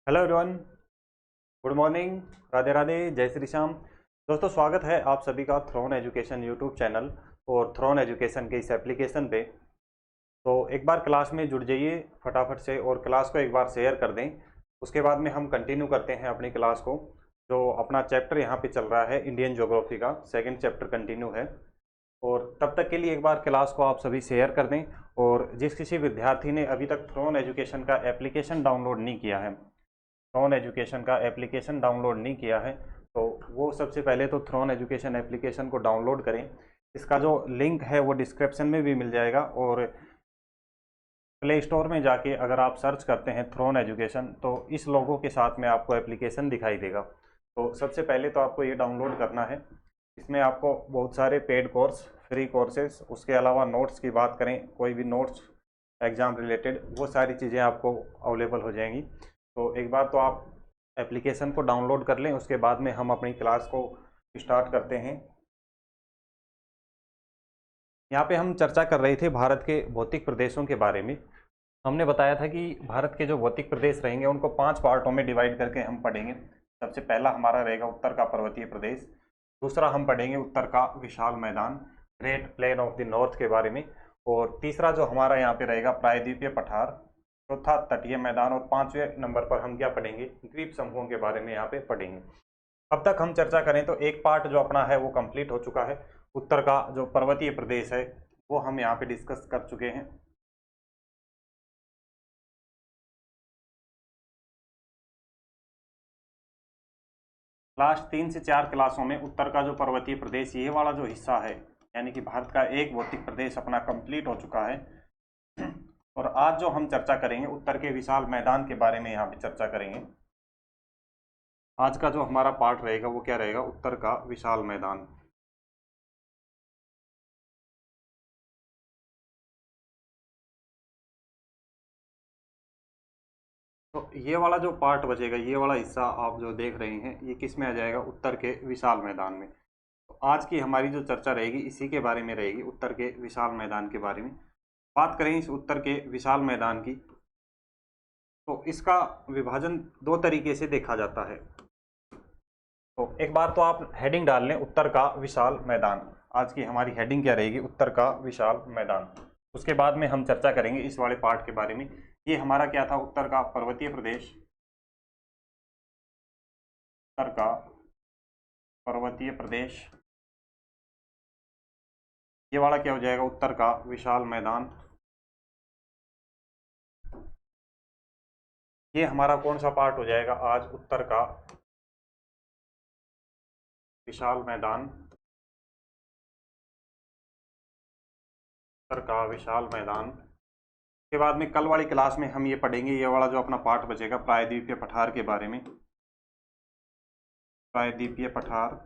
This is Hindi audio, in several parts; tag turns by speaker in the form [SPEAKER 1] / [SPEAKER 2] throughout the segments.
[SPEAKER 1] Hello everyone. Good morning. Radhe Radhe, जय श्री श्याम। दोस्तों, स्वागत है आप सभी का थ्रोन एजुकेशन यूट्यूब चैनल और थ्रोन एजुकेशन के इस एप्लीकेशन पे। तो एक बार क्लास में जुड़ जाइए फटाफट से और क्लास को एक बार शेयर कर दें। उसके बाद में हम कंटिन्यू करते हैं अपनी क्लास को। जो अपना चैप्टर यहाँ पे चल रहा है इंडियन ज्योग्राफी का सेकंड चैप्टर कंटिन्यू है। और तब तक के लिए एक बार क्लास को आप सभी शेयर कर दें। और जिस किसी विद्यार्थी ने अभी तक थ्रोन एजुकेशन का एप्लीकेशन डाउनलोड नहीं किया है, थ्रोन एजुकेशन का एप्लीकेशन डाउनलोड नहीं किया है, तो वो सबसे पहले तो थ्रोन एजुकेशन एप्लीकेशन को डाउनलोड करें। इसका जो लिंक है वो डिस्क्रिप्शन में भी मिल जाएगा। और प्ले स्टोर में जाके अगर आप सर्च करते हैं थ्रोन एजुकेशन तो इस लोगों के साथ में आपको एप्लीकेशन दिखाई देगा। तो सबसे पहले तो आपको ये डाउनलोड करना है। इसमें आपको बहुत सारे पेड कोर्स, फ्री कोर्सेज, उसके अलावा नोट्स की बात करें, कोई भी नोट्स एग्ज़ाम रिलेटेड, वो सारी चीज़ें आपको अवेलेबल हो जाएंगी। तो एक बार तो आप एप्लीकेशन को डाउनलोड कर लें, उसके बाद में हम अपनी क्लास को स्टार्ट करते हैं। यहाँ पे हम चर्चा कर रहे थे भारत के भौतिक प्रदेशों के बारे में। हमने बताया था कि भारत के जो भौतिक प्रदेश रहेंगे उनको 5 पार्टों में डिवाइड करके हम पढ़ेंगे। सबसे पहला हमारा रहेगा उत्तर का पर्वतीय प्रदेश। दूसरा हम पढ़ेंगे उत्तर का विशाल मैदान, great plain of the north के बारे में। और तीसरा जो हमारा यहाँ पे रहेगा प्रायद्वीपीय पठार। चौथा तटीय मैदान। और पांचवें नंबर पर हम क्या पढ़ेंगे, द्वीप समूहों के बारे में यहाँ पे पढ़ेंगे। अब तक हम चर्चा करें तो एक पार्ट जो अपना है वो कंप्लीट हो चुका है। उत्तर का जो पर्वतीय प्रदेश है वो हम यहाँ पे डिस्कस कर चुके हैं। लास्ट 3 से 4 क्लासों में उत्तर का जो पर्वतीय प्रदेश, ये वाला जो हिस्सा है, यानी कि भारत का एक भौतिक प्रदेश अपना कंप्लीट हो चुका है। और आज जो हम चर्चा करेंगे उत्तर के विशाल मैदान के बारे में यहाँ पे चर्चा करेंगे। आज का जो हमारा पार्ट रहेगा वो क्या रहेगा, उत्तर का विशाल मैदान। तो ये वाला जो पार्ट बचेगा, ये वाला हिस्सा आप जो देख रहे हैं, ये किस में आ जाएगा, उत्तर के विशाल मैदान में। तो आज की हमारी जो चर्चा रहेगी इसी के बारे में रहेगी, उत्तर के विशाल मैदान के बारे में। बात करें इस उत्तर के विशाल मैदान की, तो इसका विभाजन दो तरीके से देखा जाता है। तो एक बार तो आप हेडिंग डाल लें, उत्तर का विशाल मैदान। आज की हमारी हेडिंग क्या रहेगी, उत्तर का विशाल मैदान। उसके बाद में हम चर्चा करेंगे इस वाले पार्ट के बारे में। ये हमारा क्या था, उत्तर का पर्वतीय प्रदेश, उत्तर का पर्वतीय प्रदेश। ये वाला क्या हो जाएगा, उत्तर का विशाल मैदान। ये हमारा कौन सा पार्ट हो जाएगा आज, उत्तर का विशाल मैदान, उत्तर का विशाल मैदान। के बाद में कल वाली क्लास में हम ये पढ़ेंगे, ये वाला जो अपना पार्ट बचेगा प्रायद्वीपीय पठार के बारे में। प्रायद्वीपीय पठार।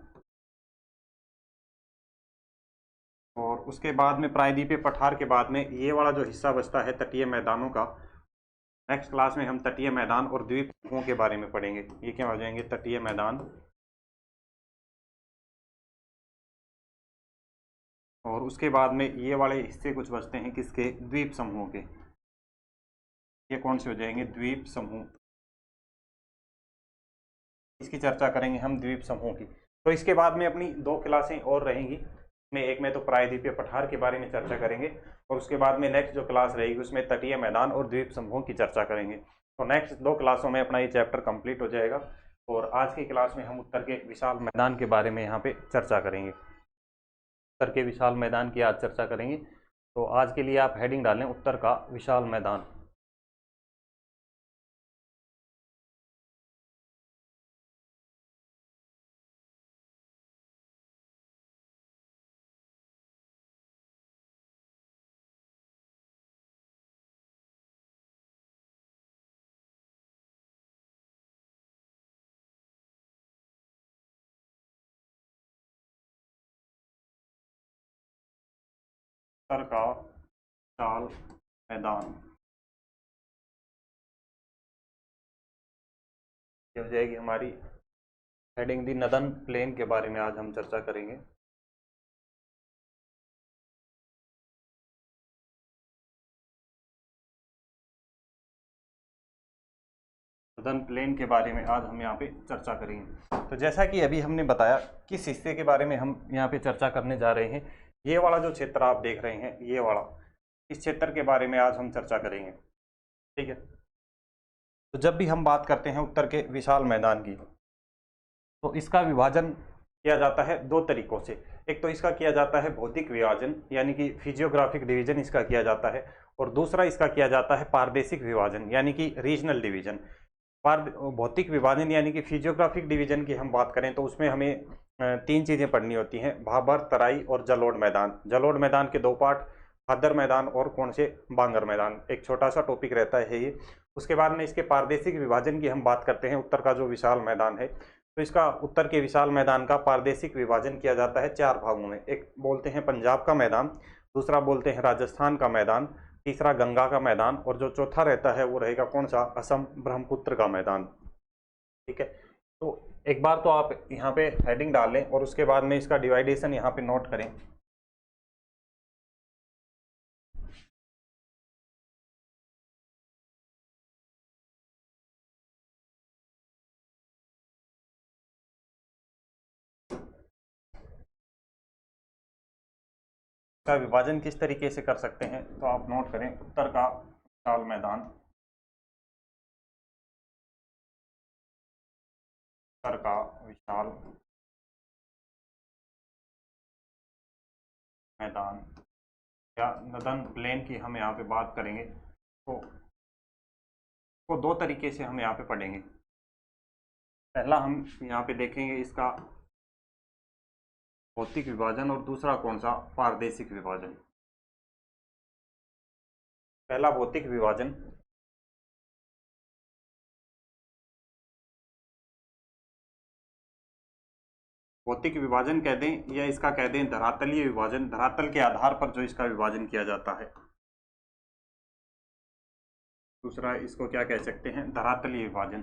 [SPEAKER 1] और उसके बाद में प्रायद्वीपीय पठार के बाद में ये वाला जो हिस्सा बचता है तटीय मैदानों का, नेक्स्ट क्लास में हम तटीय मैदान और द्वीप समूहों के बारे में पढ़ेंगे। ये क्या हो जाएंगे, तटीय मैदान। और उसके बाद में ये वाले हिस्से कुछ बचते हैं किसके, द्वीप समूहों के। ये कौन से हो जाएंगे, द्वीप समूह। इसकी चर्चा करेंगे हम, द्वीप समूह की। तो इसके बाद में अपनी 2 क्लासें और रहेंगी। में एक में तो प्रायद्वीपीय पठार के बारे में चर्चा करेंगे और उसके बाद में नेक्स्ट जो क्लास रहेगी उसमें तटीय मैदान और द्वीप समूहों की चर्चा करेंगे। तो नेक्स्ट 2 क्लासों में अपना ये चैप्टर कंप्लीट हो जाएगा। और आज की क्लास में हम उत्तर के विशाल मैदान के बारे में यहाँ पे चर्चा करेंगे। उत्तर के विशाल मैदान की आज चर्चा करेंगे। तो आज के लिए आप हेडिंग डालें, उत्तर का विशाल मैदान। उत्तर का विशाल मैदान, ये हो जाएगी हमारी हेडिंग। दी नदन प्लेन के बारे में आज हम चर्चा करेंगे। सदर्न प्लेन के बारे में आज हम यहाँ पे चर्चा करेंगे। तो जैसा कि अभी हमने बताया किस हिस्से के बारे में हम यहाँ पे चर्चा करने जा रहे हैं, ये वाला जो क्षेत्र आप देख रहे हैं, ये वाला, इस क्षेत्र के बारे में आज हम चर्चा करेंगे। ठीक है, तो जब भी हम बात करते हैं उत्तर के विशाल मैदान की, तो इसका विभाजन किया जाता है दो तरीकों से। एक तो इसका किया जाता है भौतिक विभाजन, यानी कि फिजियोग्राफिक डिवीजन इसका किया जाता है, और दूसरा इसका किया जाता है पारदेशिक विभाजन, यानी कि रीजनल डिवीजन। भौतिक विभाजन यानी कि फिजियोग्राफिक डिवीजन की हम बात करें तो उसमें हमें तीन चीज़ें पढ़नी होती हैं, भाबर, तराई और जलोढ़ मैदान। जलोढ़ मैदान के दो पार्ट, खादर मैदान और कौन से, बांगर मैदान, एक छोटा सा टॉपिक रहता है ये। उसके बाद में इसके पारदेशिक विभाजन की हम बात करते हैं, उत्तर का जो विशाल मैदान है, तो इसका उत्तर के विशाल मैदान का पारदेशिक विभाजन किया जाता है चार भागों में। एक बोलते हैं पंजाब का मैदान, दूसरा बोलते हैं राजस्थान का मैदान, तीसरा गंगा का मैदान, और जो चौथा रहता है वो रहेगा कौन सा, असम ब्रह्मपुत्र का मैदान। ठीक है, तो एक बार तो आप यहाँ पे हेडिंग डाल लें और उसके बाद में इसका डिवाइडेशन यहाँ पे नोट करें। का विभाजन किस तरीके से कर सकते हैं, तो आप नोट करें, उत्तर का विशाल मैदान, उत्तर का विशाल मैदान या नदन प्लेन की हम यहाँ पे बात करेंगे तो दो तरीके से हम यहाँ पे पढ़ेंगे। पहला हम यहाँ पे देखेंगे इसका भौतिक विभाजन और दूसरा कौन सा, पारदेशिक विभाजन। पहला भौतिक विभाजन, भौतिक विभाजन कह दें या इसका कह दें धरातलीय विभाजन, धरातल के आधार पर जो इसका विभाजन किया जाता है। दूसरा इसको क्या कह सकते हैं, धरातलीय विभाजन।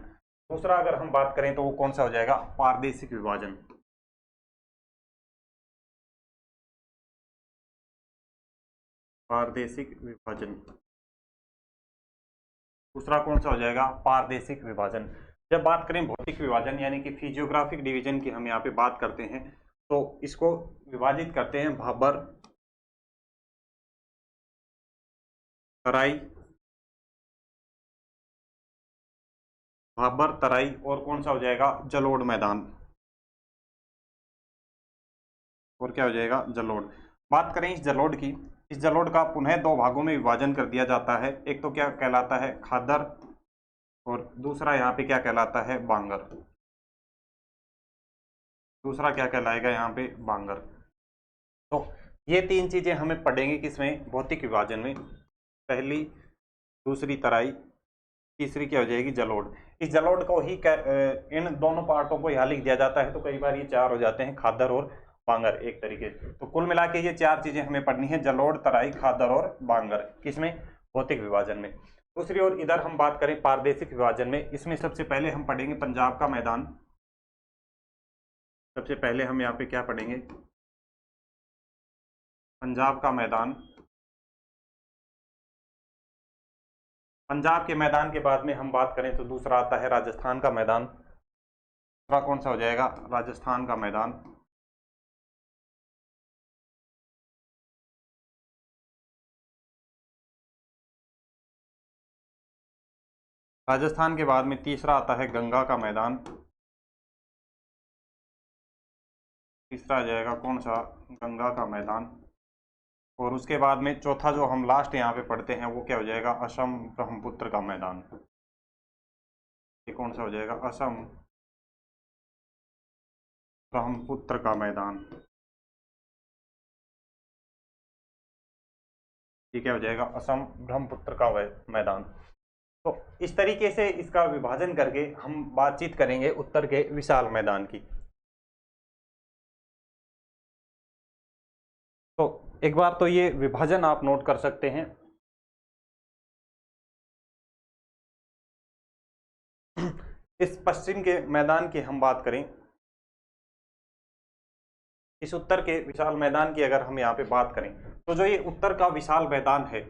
[SPEAKER 1] दूसरा अगर हम बात करें तो वो कौन सा हो जाएगा, पारदेशिक विभाजन। पारदेशिक विभाजन दूसरा कौन सा हो जाएगा, पारदेशिक विभाजन। जब बात करें भौतिक विभाजन यानी कि फिजियोग्राफिक डिवीजन की हम यहाँ पे बात करते हैं, तो इसको विभाजित करते हैं भाबर, तराई, भाबर, तराई और कौन सा हो जाएगा, जलोढ़ मैदान, और क्या हो जाएगा, जलोढ़। बात करें इस जलोढ़ की, इस जलोढ़ का पुनः दो भागों में विभाजन कर दिया जाता है। एक तो क्या कहलाता है, खादर, और दूसरा यहाँ पे क्या कहलाता है, बांगर। दूसरा क्या कहलाएगा यहाँ पे, बांगर। तो ये तीन चीजें हमें पढ़ेंगे किसमें, भौतिक विभाजन में। पहली, दूसरी तराई, तीसरी क्या हो जाएगी, जलोढ़। इस जलोढ़ को ही इन दोनों पार्टों को यहाँ लिख दिया जाता है, तो कई बार ये चार हो जाते हैं, खादर और बांगर एक तरीके से। तो कुल मिला के ये चार चीजें हमें पढ़नी है, जलोढ़, तराई, खादर और बांगर, किसमें, भौतिक विभाजन में। दूसरी ओर इधर हम बात करें पारदेशिक विभाजन में, इसमें सबसे पहले हम पढ़ेंगे पंजाब का मैदान। सबसे पहले हम यहाँ पे क्या पढ़ेंगे, पंजाब का मैदान। पंजाब के मैदान के बाद में हम बात करें तो दूसरा आता है राजस्थान का मैदान। दूसरा कौन सा हो जाएगा, राजस्थान का मैदान। राजस्थान के बाद में तीसरा आता है गंगा का मैदान। तीसरा आ जाएगा कौन सा, गंगा का मैदान। और उसके बाद में चौथा जो हम लास्ट यहाँ पे पढ़ते हैं वो क्या हो जाएगा, असम ब्रह्मपुत्र का मैदान। ये कौन सा हो जाएगा, असम ब्रह्मपुत्र का मैदान। ये क्या हो जाएगा, असम ब्रह्मपुत्र का मैदान। तो इस तरीके से इसका विभाजन करके हम बातचीत करेंगे उत्तर के विशाल मैदान की। तो एक बार तो ये विभाजन आप नोट कर सकते हैं। इस पश्चिम के मैदान की हम बात करें, इस उत्तर के विशाल मैदान की अगर हम यहाँ पे बात करें, तो जो ये उत्तर का विशाल मैदान है,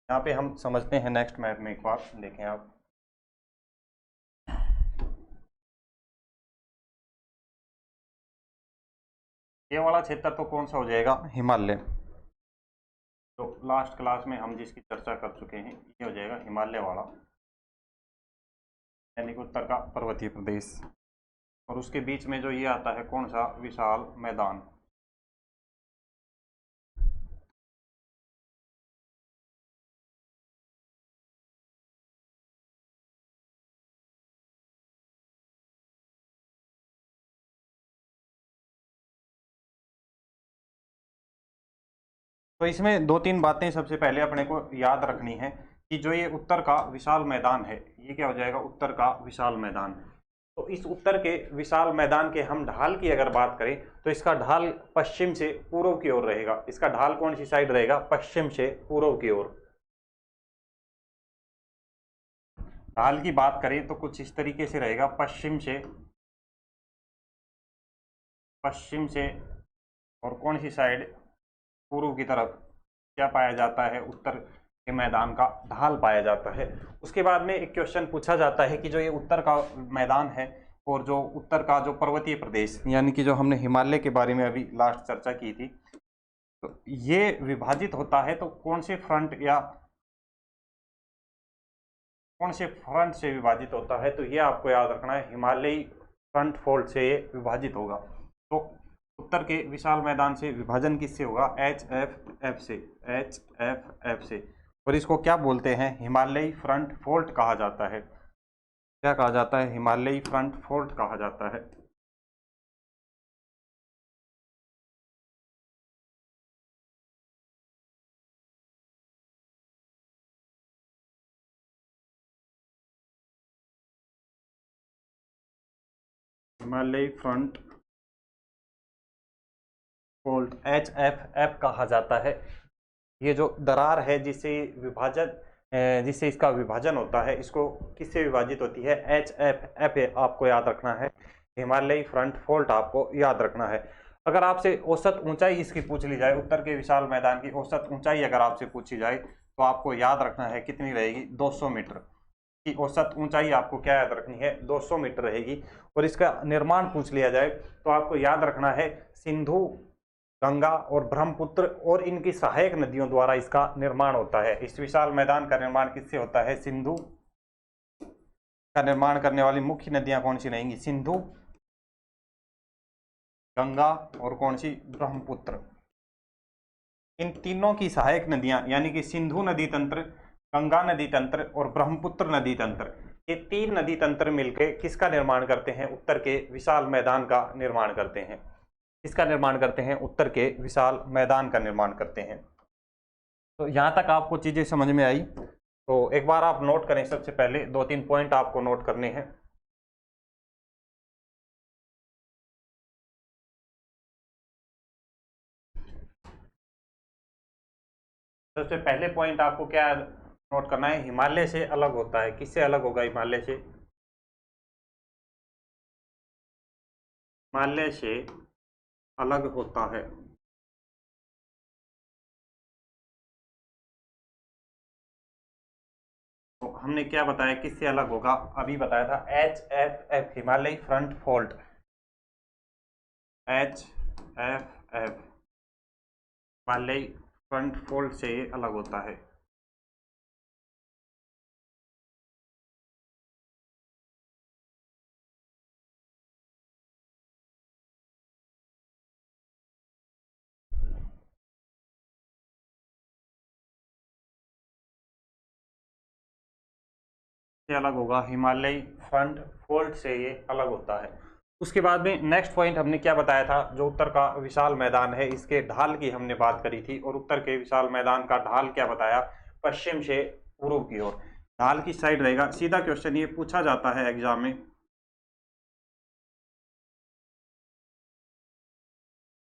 [SPEAKER 1] यहाँ पे हम समझते हैं नेक्स्ट मैप में, एक बार देखें आप। ये वाला क्षेत्र तो कौन सा हो जाएगा, हिमालय। तो लास्ट क्लास में हम जिसकी चर्चा कर चुके हैं ये हो जाएगा हिमालय वाला, यानी कि उत्तर का पर्वतीय प्रदेश। और उसके बीच में जो ये आता है कौन सा, विशाल मैदान। तो इसमें दो तीन बातें सबसे पहले अपने को याद रखनी है कि जो ये उत्तर का विशाल मैदान है ये क्या हो जाएगा, उत्तर का विशाल मैदान। तो इस उत्तर के विशाल मैदान के हम ढाल की अगर बात करें तो इसका ढाल पश्चिम से पूर्व की ओर रहेगा। इसका ढाल कौन सी साइड रहेगा, पश्चिम से पूर्व की ओर। ढाल की बात करें तो कुछ इस तरीके से रहेगा, पश्चिम से और कौन सी साइड, पूर्व की तरफ क्या पाया जाता है, उत्तर के मैदान का ढाल पाया जाता है। उसके बाद में एक क्वेश्चन पूछा जाता है कि जो ये उत्तर का मैदान है और जो उत्तर का जो पर्वतीय प्रदेश, यानी कि जो हमने हिमालय के बारे में अभी लास्ट चर्चा की थी, तो ये विभाजित होता है तो कौन से फ्रंट या कौन से फ्रंट से विभाजित होता है, तो ये आपको याद रखना है, हिमालयी फ्रंट फोल्ड से ये विभाजित होगा। तो उत्तर के विशाल मैदान से विभाजन किससे होगा, HFF से, HFF से। और इसको क्या बोलते हैं, हिमालयी फ्रंट फोल्ड कहा जाता है। क्या कहा जाता है, हिमालयी फ्रंट फोल्ड कहा जाता है। हिमालयी फ्रंट फोल्ड HFF कहा जाता है। ये जो दरार है जिससे इसका विभाजन होता है, इसको किससे विभाजित होती है, HFF आपको याद रखना है, हिमालयी फ्रंट फोल्ड आपको याद रखना है। अगर आपसे औसत ऊंचाई इसकी पूछ ली जाए, उत्तर के विशाल मैदान की औसत ऊंचाई अगर आपसे पूछी जाए तो आपको याद रखना है कितनी रहेगी, 200 मीटर की औसत ऊंचाई आपको क्या याद रखनी है, 200 मीटर रहेगी। और इसका निर्माण पूछ लिया जाए तो आपको याद रखना है सिंधु, गंगा और ब्रह्मपुत्र और इनकी सहायक नदियों द्वारा इसका निर्माण होता है। इस विशाल मैदान का निर्माण किससे होता है, सिंधु का निर्माण करने वाली मुख्य नदियां कौन सी रहेंगी, सिंधु, गंगा और कौन सी, ब्रह्मपुत्र। इन तीनों की सहायक नदियां यानी कि सिंधु नदी तंत्र, गंगा नदी तंत्र और ब्रह्मपुत्र नदी तंत्र, ये तीन नदी तंत्र मिलकर किसका निर्माण करते हैं, उत्तर के विशाल मैदान का निर्माण करते हैं। इसका निर्माण करते हैं, उत्तर के विशाल मैदान का निर्माण करते हैं। तो यहाँ तक आपको चीज़ें समझ में आई। तो एक बार आप नोट करें, सबसे पहले दो तीन पॉइंट आपको नोट करने हैं। सबसे पहले पॉइंट आपको क्या नोट करना है, हिमालय से अलग होता है। किससे अलग होगा, हिमालय से, हिमालय से अलग होता है। तो हमने क्या बताया, किससे अलग होगा, अभी बताया था, HFF Himalaya front fold, HFF Himalaya front fold से अलग होता है। से अलग होगा, हिमालय फ्रंट फोल्ड से ये अलग होता है। उसके बाद में नेक्स्ट पॉइंट हमने क्या बताया था, जो उत्तर का विशाल मैदान है इसके ढाल की हमने बात करी थी। और उत्तर के विशाल मैदान का ढाल क्या बताया, पश्चिम से पूर्व की ओर ढाल की साइड रहेगा। सीधा क्वेश्चन ये पूछा जाता है एग्जाम में,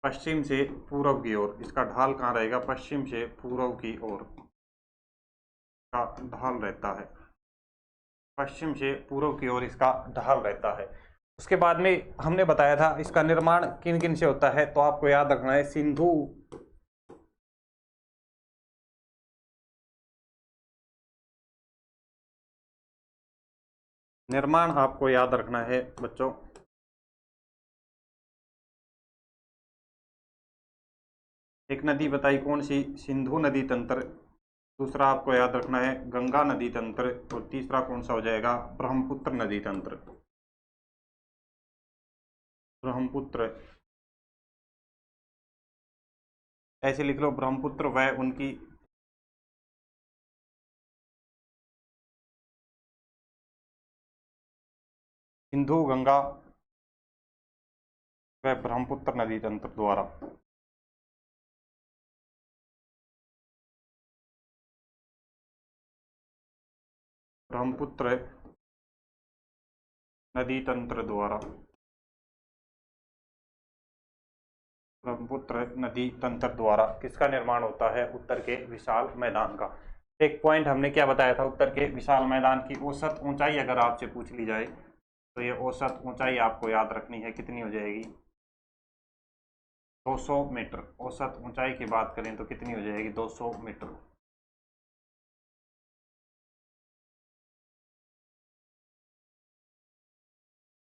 [SPEAKER 1] पश्चिम से पूर्व की ओर इसका ढाल कहाँ रहेगा, पश्चिम से पूर्व की ओर का ढाल रहता है, पश्चिम से पूर्व की ओर इसका ढाल रहता है। उसके बाद में हमने बताया था इसका निर्माण किन किन से होता है, तो आपको याद रखना है, सिंधु, निर्माण आपको याद रखना है बच्चों, एक नदी बताई कौन सी, सिंधु नदी तंत्र। दूसरा आपको याद रखना है गंगा नदी तंत्र। और तीसरा कौन सा हो जाएगा, ब्रह्मपुत्र नदी तंत्र। ब्रह्मपुत्र, ऐसे लिख लो, ब्रह्मपुत्र व उनकी सिंधु गंगा व ब्रह्मपुत्र नदी तंत्र द्वारा। ब्रह्मपुत्र नदी तंत्र द्वारा, ब्रह्मपुत्र नदी तंत्र द्वारा किसका निर्माण होता है, उत्तर के विशाल मैदान का। एक पॉइंट हमने क्या बताया था, उत्तर के विशाल मैदान की औसत ऊंचाई अगर आपसे पूछ ली जाए तो ये औसत ऊंचाई आपको याद रखनी है, कितनी हो जाएगी, 200 मीटर। औसत ऊंचाई की बात करें तो कितनी हो जाएगी, 200 मीटर।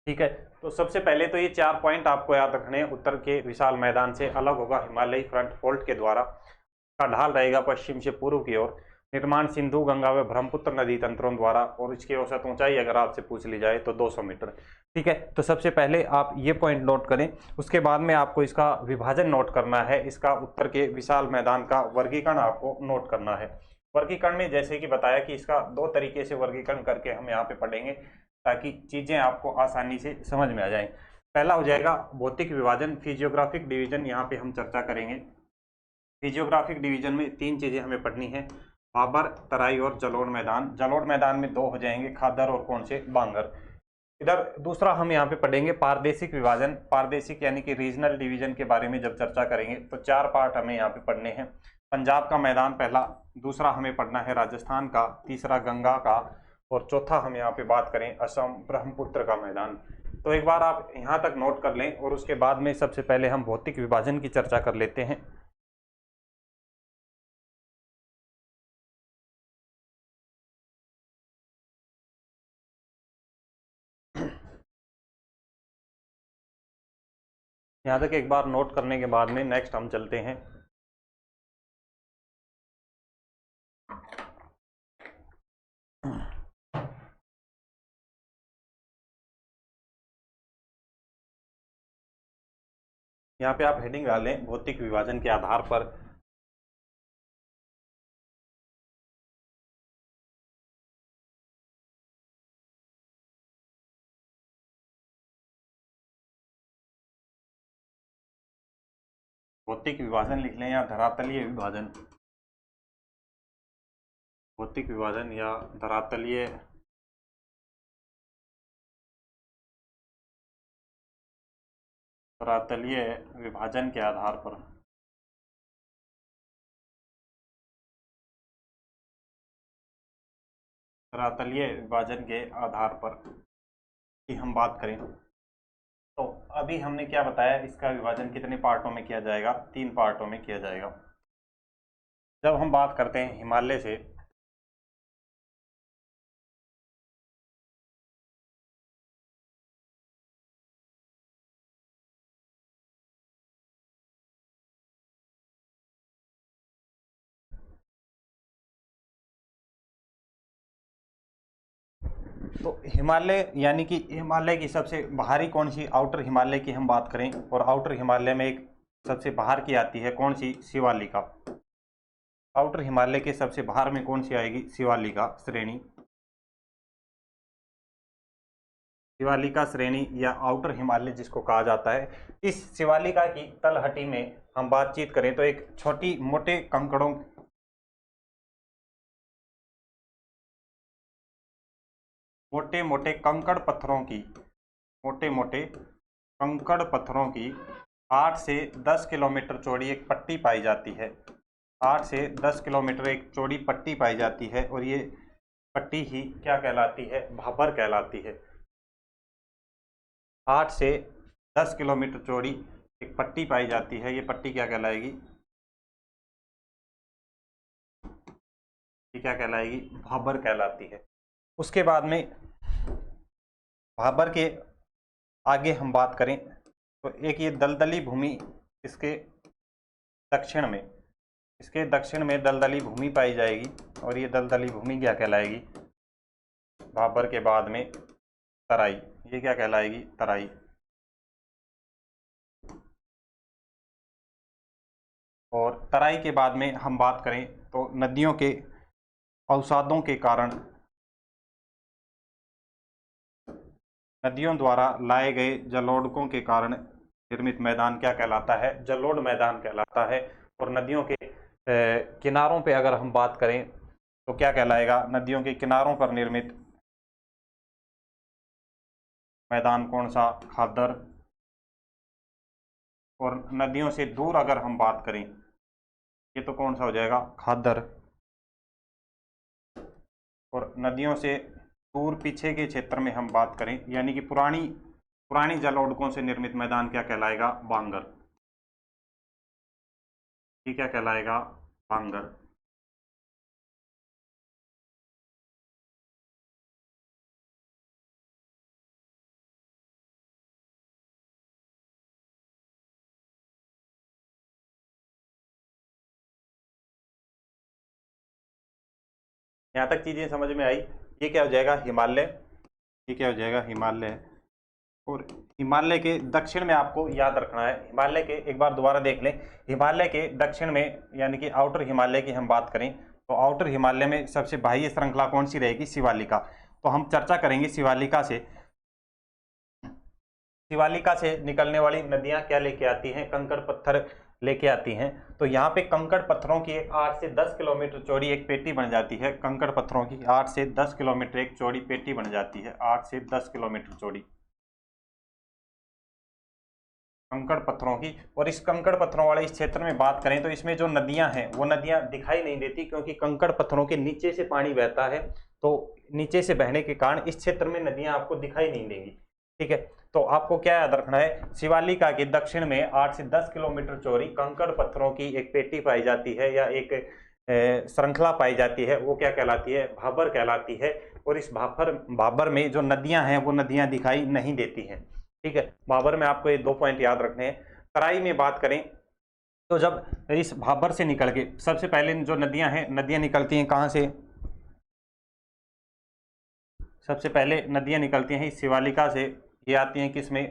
[SPEAKER 1] ठीक है, तो सबसे पहले तो ये 4 पॉइंट आपको याद रखने हैं। उत्तर के विशाल मैदान से अलग होगा हिमालयी फ्रंट फोल्ड के द्वारा, का ढाल रहेगा पश्चिम से पूर्व की ओर, निर्माण सिंधु गंगा व ब्रह्मपुत्र नदी तंत्रों द्वारा, और इसकी औसत ऊंचाई अगर आपसे पूछ ली जाए तो 200 मीटर। ठीक है, तो सबसे पहले आप ये पॉइंट नोट करें। उसके बाद में आपको इसका विभाजन नोट करना है, इसका उत्तर के विशाल मैदान का वर्गीकरण आपको नोट करना है। वर्गीकरण में जैसे कि बताया कि इसका 2 तरीके से वर्गीकरण करके हम यहाँ पे पढ़ेंगे ताकि चीजें आपको आसानी से समझ में आ जाएं। पहला हो जाएगा भौतिक विभाजन, फिजियोग्राफिक डिवीजन, यहाँ पे हम चर्चा करेंगे। फिजियोग्राफिक डिवीजन में 3 चीजें हमें पढ़नी है, भाबर, तराई और जलोढ़ मैदान। जलोढ़ मैदान में 2 हो जाएंगे, खादर और कौन से, बांगर। इधर दूसरा हम यहाँ पे पढ़ेंगे पारदेशिक विभाजन। पारदेशिक यानी कि रीजनल डिवीजन के बारे में जब चर्चा करेंगे तो 4 पार्ट हमें यहाँ पे पढ़ने हैं। पंजाब का मैदान पहला, दूसरा हमें पढ़ना है राजस्थान का, तीसरा गंगा का, और चौथा हम यहाँ पे बात करें असम ब्रह्मपुत्र का मैदान। तो एक बार आप यहाँ तक नोट कर लें और उसके बाद में सबसे पहले हम भौतिक विभाजन की चर्चा कर लेते हैं। यहाँ तक एक बार नोट करने के बाद में नेक्स्ट हम चलते हैं। यहाँ पे आप हेडिंग डालें भौतिक विभाजन के आधार पर। भौतिक विभाजन लिख लें या धरातलीय विभाजन, भौतिक विभाजन या धरातलीय धरातलीय विभाजन के आधार पर। धरातलीय विभाजन के आधार पर की हम बात करें तो अभी हमने क्या बताया, इसका विभाजन कितने पार्टों में किया जाएगा, 3 पार्टों में किया जाएगा। जब हम बात करते हैं हिमालय से, तो हिमालय यानी कि हिमालय की सबसे बाहरी कौन सी, आउटर हिमालय की हम बात करें, और आउटर हिमालय में एक सबसे बाहर की आती है कौन सी, शिवालिका। आउटर हिमालय के सबसे बाहर में कौन सी आएगी, शिवालिका श्रेणी। शिवालिका श्रेणी या आउटर हिमालय जिसको कहा जाता है। इस शिवालिका की तलहटी में हम बातचीत करें तो एक छोटी मोटे कंकड़ों, मोटे मोटे कंकड़ पत्थरों की, मोटे मोटे कंकड़ पत्थरों की 8 से 10 किलोमीटर चौड़ी एक पट्टी पाई जाती है। 8 से 10 किलोमीटर एक चौड़ी पट्टी पाई जाती है, और ये पट्टी ही क्या कहलाती है, भाबर कहलाती है। 8 से 10 किलोमीटर चौड़ी एक पट्टी पाई जाती है, ये पट्टी क्या कहलाएगी, ये क्या कहलाएगी, भाबर कहलाती है। उसके बाद में भाबर के आगे हम बात करें तो एक ये दलदली भूमि इसके दक्षिण में, इसके दक्षिण में दलदली भूमि पाई जाएगी और ये दलदली भूमि क्या कहलाएगी? भाबर के बाद में तराई, ये क्या कहलाएगी? तराई। और तराई के बाद में हम बात करें तो नदियों के अवसादों के कारण, नदियों द्वारा लाए गए जलोढ़कों के कारण निर्मित मैदान क्या कहलाता है? जलोढ़ मैदान कहलाता है। और नदियों के किनारों पे अगर हम बात करें तो क्या कहलाएगा? नदियों के किनारों पर निर्मित मैदान कौन सा? खादर। और नदियों से दूर अगर हम बात करें, ये तो कौन सा हो जाएगा? खादर। और नदियों से दूर पीछे के क्षेत्र में हम बात करें, यानी कि पुरानी जलोढ़कों से निर्मित मैदान क्या कहलाएगा? बांगर। ये क्या कहलाएगा? बांगर। यहाँ तक चीजें समझ में आई। ये क्या हो जाएगा? हिमालय। ये क्या हो जाएगा? हिमालय। और हिमालय के दक्षिण में आपको याद रखना है, हिमालय के, एक बार दोबारा देख लें, हिमालय के दक्षिण में यानी कि आउटर हिमालय की हम बात करें तो आउटर हिमालय में सबसे बाह्य श्रृंखला कौन सी रहेगी? शिवालिका। तो हम चर्चा करेंगे शिवालिका से। शिवालिका से निकलने वाली नदियां क्या लेके आती हैं? कंकड़ पत्थर लेके आती हैं। तो यहाँ पे कंकड़ पत्थरों की एक 8 से 10 किलोमीटर चौड़ी एक पेटी बन जाती है। कंकड़ पत्थरों की 8 से 10 किलोमीटर एक चौड़ी पेटी बन जाती है। 8 से 10 किलोमीटर चौड़ी कंकड़ पत्थरों की। और इस कंकड़ पत्थरों वाले इस क्षेत्र में बात करें तो इसमें जो नदियां हैं वो नदियां दिखाई नहीं देती, क्योंकि कंकड़ पत्थरों के नीचे से पानी बहता है। तो नीचे से बहने के कारण इस क्षेत्र में नदियां आपको दिखाई नहीं देंगी। ठीक है, तो आपको क्या याद रखना है? शिवालिका के दक्षिण में 8 से 10 किलोमीटर चौड़ी कंकड़ पत्थरों की एक पेटी पाई जाती है, या एक श्रृंखला पाई जाती है। वो क्या कहलाती है? भाबर कहलाती है। और इस भाबर में जो नदियां हैं वो नदियां दिखाई नहीं देती हैं। ठीक है, भाबर में आपको ये 2 पॉइंट याद रखने हैं। तराई में बात करें तो जब इस भाबर से निकल के सबसे पहले जो नदियां हैं, नदियां निकलती हैं कहाँ से? सबसे पहले नदियां निकलती हैं इस शिवालिका से। ये आती हैं किस में?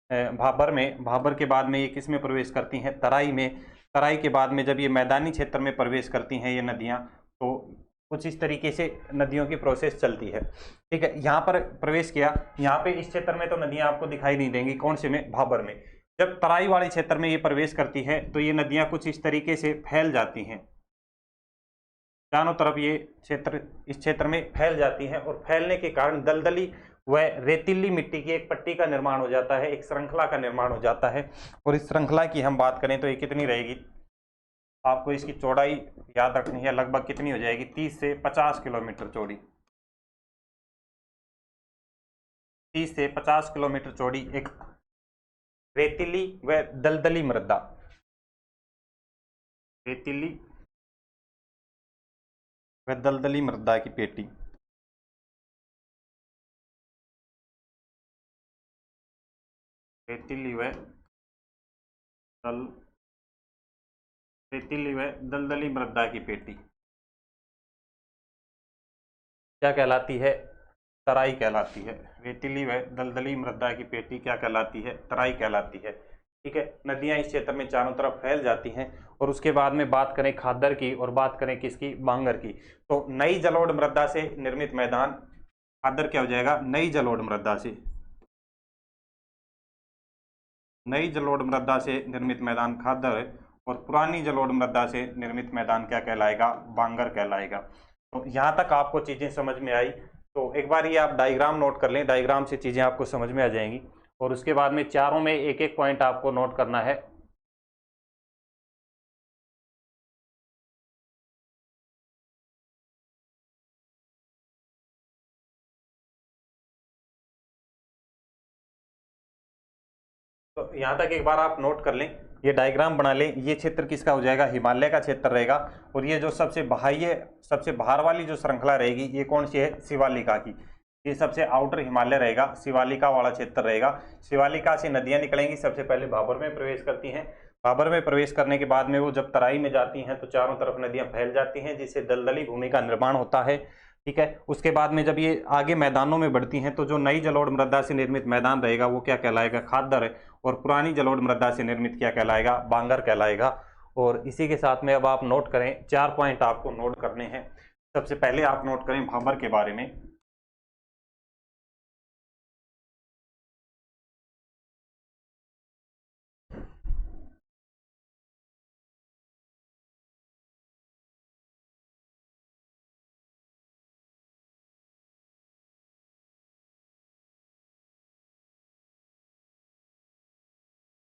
[SPEAKER 1] भाबर में। भाबर के बाद में ये किस में प्रवेश करती हैं? तराई में। तराई के बाद में जब ये मैदानी क्षेत्र में प्रवेश करती हैं ये नदियां, तो कुछ इस तरीके से नदियों की प्रोसेस चलती है। ठीक है, यहाँ पर प्रवेश किया, यहाँ पे इस क्षेत्र में तो नदियां आपको दिखाई नहीं देंगी। कौन से में? भाबर में। जब तराई वाले क्षेत्र में ये प्रवेश करती है तो ये नदियां कुछ इस तरीके से फैल जाती हैं, चारों तरफ ये क्षेत्र, इस क्षेत्र में फैल जाती हैं। और फैलने के कारण दलदली व रेतीली मिट्टी की एक पट्टी का निर्माण हो जाता है, एक श्रृंखला का निर्माण हो जाता है। और इस श्रृंखला की हम बात करें तो ये कितनी रहेगी? आपको इसकी चौड़ाई याद रखनी है, लगभग कितनी हो जाएगी? 30 से 50 किलोमीटर चौड़ी। 30 से 50 किलोमीटर चौड़ी एक रेतीली व दलदली मृदा, रेतीली व दलदली मृदा की पेटी। रेतीली व दलदली मृदा की पेटी क्या कहलाती है? तराई कहलाती है। रेतीली व दलदली मृदा की पेटी क्या कहलाती है? तराई कहलाती है। ठीक है, नदियां इस क्षेत्र में चारों तरफ फैल जाती हैं। और उसके बाद में बात करें खादर की और बात करें किसकी? बांगर की। तो नई जलोढ़ मृदा से निर्मित मैदान खादर क्या हो जाएगा? नई जलोढ़ मृदा से, नई जलोढ़ मृदा से निर्मित मैदान खादर। और पुरानी जलोढ़ मृदा से निर्मित मैदान क्या कहलाएगा? बांगर कहलाएगा। तो यहाँ तक आपको चीजें समझ में आई। तो एक बार ये आप डायग्राम नोट कर लें, डायग्राम से चीजें आपको समझ में आ जाएंगी। और उसके बाद में चारों में एक एक पॉइंट आपको नोट करना है। तो यहाँ तक एक बार आप नोट कर लें, ये डायग्राम बना लें। ये क्षेत्र किसका हो जाएगा? हिमालय का क्षेत्र रहेगा। और ये जो सबसे बाहर वाली जो श्रृंखला रहेगी ये कौन सी है? शिवालिका की। ये सबसे आउटर हिमालय रहेगा, शिवालिका वाला क्षेत्र रहेगा। शिवालिका से नदियां निकलेंगी, सबसे पहले भाबर में प्रवेश करती हैं। भाबर में प्रवेश करने के बाद में वो जब तराई में जाती हैं तो चारों तरफ नदियां फैल जाती हैं, जिससे दलदली भूमि का निर्माण होता है। ठीक है, उसके बाद में जब ये आगे मैदानों में बढ़ती हैं तो जो नई जलोढ़ मृदा से निर्मित मैदान रहेगा वो क्या कहलाएगा, खादर, और पुरानी जलोढ़ मृदा से निर्मित क्या कहलाएगा, बांगर कहलाएगा। और इसी के साथ में अब आप नोट करें, 4 पॉइंट आपको नोट करने हैं। सबसे पहले आप नोट करें भाबर के बारे में।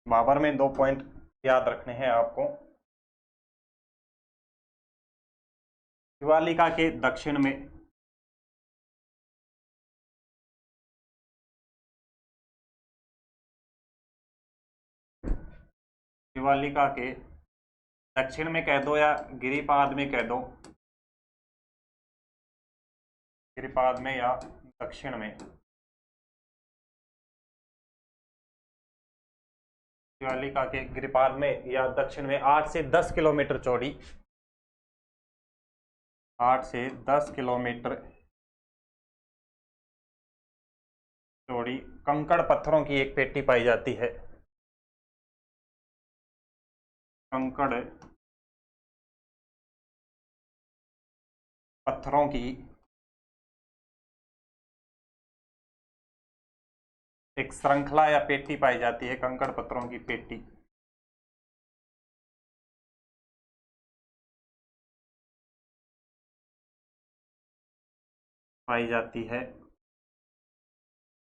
[SPEAKER 1] भाबर में 2 पॉइंट याद रखने हैं आपको। शिवालिका के दक्षिण में शिवालिका के दक्षिण में कह दो या गिरिपाद में कह दो, गिरिपाद में या दक्षिण में, शिवालिका के गिरिपाद में या दक्षिण में 8 से 10 किलोमीटर चौड़ी, 8 से 10 किलोमीटर चौड़ी कंकड़ पत्थरों की एक पेटी पाई जाती है। कंकड़ पत्थरों की एक श्रृंखला या पेटी पाई जाती है, कंकड़ पत्थरों की पेटी पाई जाती है,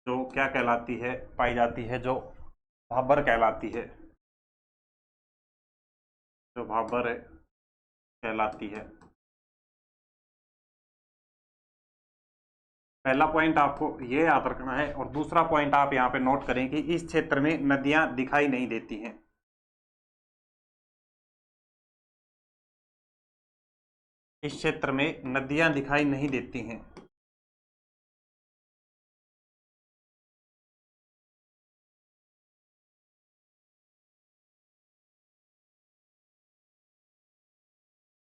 [SPEAKER 1] जो क्या कहलाती है, पाई जाती है जो भाबर कहलाती है, जो भाबर कहलाती है। पहला पॉइंट आपको ये याद रखना है, और दूसरा पॉइंट आप यहाँ पे नोट करें कि इस क्षेत्र में नदियां दिखाई नहीं देती हैं। इस क्षेत्र में नदियां दिखाई नहीं देती हैं।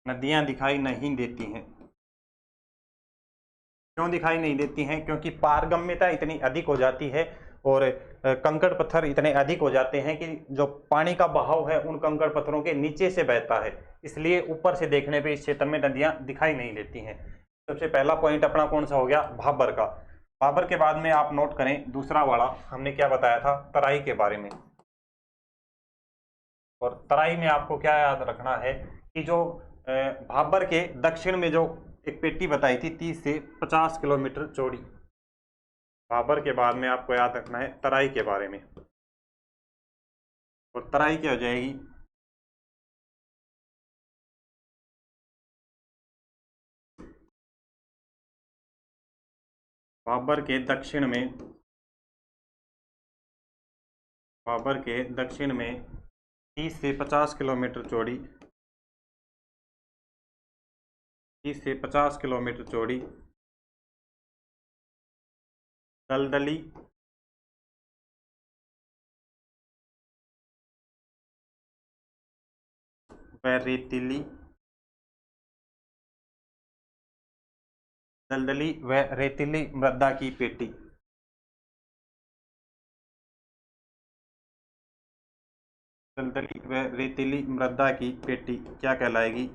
[SPEAKER 1] नदियां दिखाई नहीं देती हैं। क्यों दिखाई नहीं देती हैं? क्योंकि पारगम्यता इतनी अधिक हो जाती है और कंकड़ पत्थर इतने अधिक हो जाते हैं कि जो पानी का बहाव है उन कंकड़ पत्थरों के नीचे से बहता है, इसलिए ऊपर से देखने पे इस क्षेत्र में नदियां दिखाई नहीं देती हैं। सबसे पहला पॉइंट अपना कौन सा हो गया? भाबर का। भाबर के बाद में आप नोट करें दूसरा वाला, हमने क्या बताया था तराई के बारे में। और तराई में आपको क्या याद रखना है कि जो भाबर के दक्षिण में जो एक पेटी बताई थी 30 से 50 किलोमीटर चौड़ी, भाबर के बाद में आपको याद रखना है तराई के बारे में। और तराई क्या हो जाएगी? भाबर के दक्षिण में, भाबर के दक्षिण में 30 से 50 किलोमीटर चौड़ी, 30 से 50 किलोमीटर चौड़ी दलदली व रेतीली, दलदली व रेतीली मृदा की पेटी, दलदली व रेतीली मृदा की पेटी क्या कहलाएगी?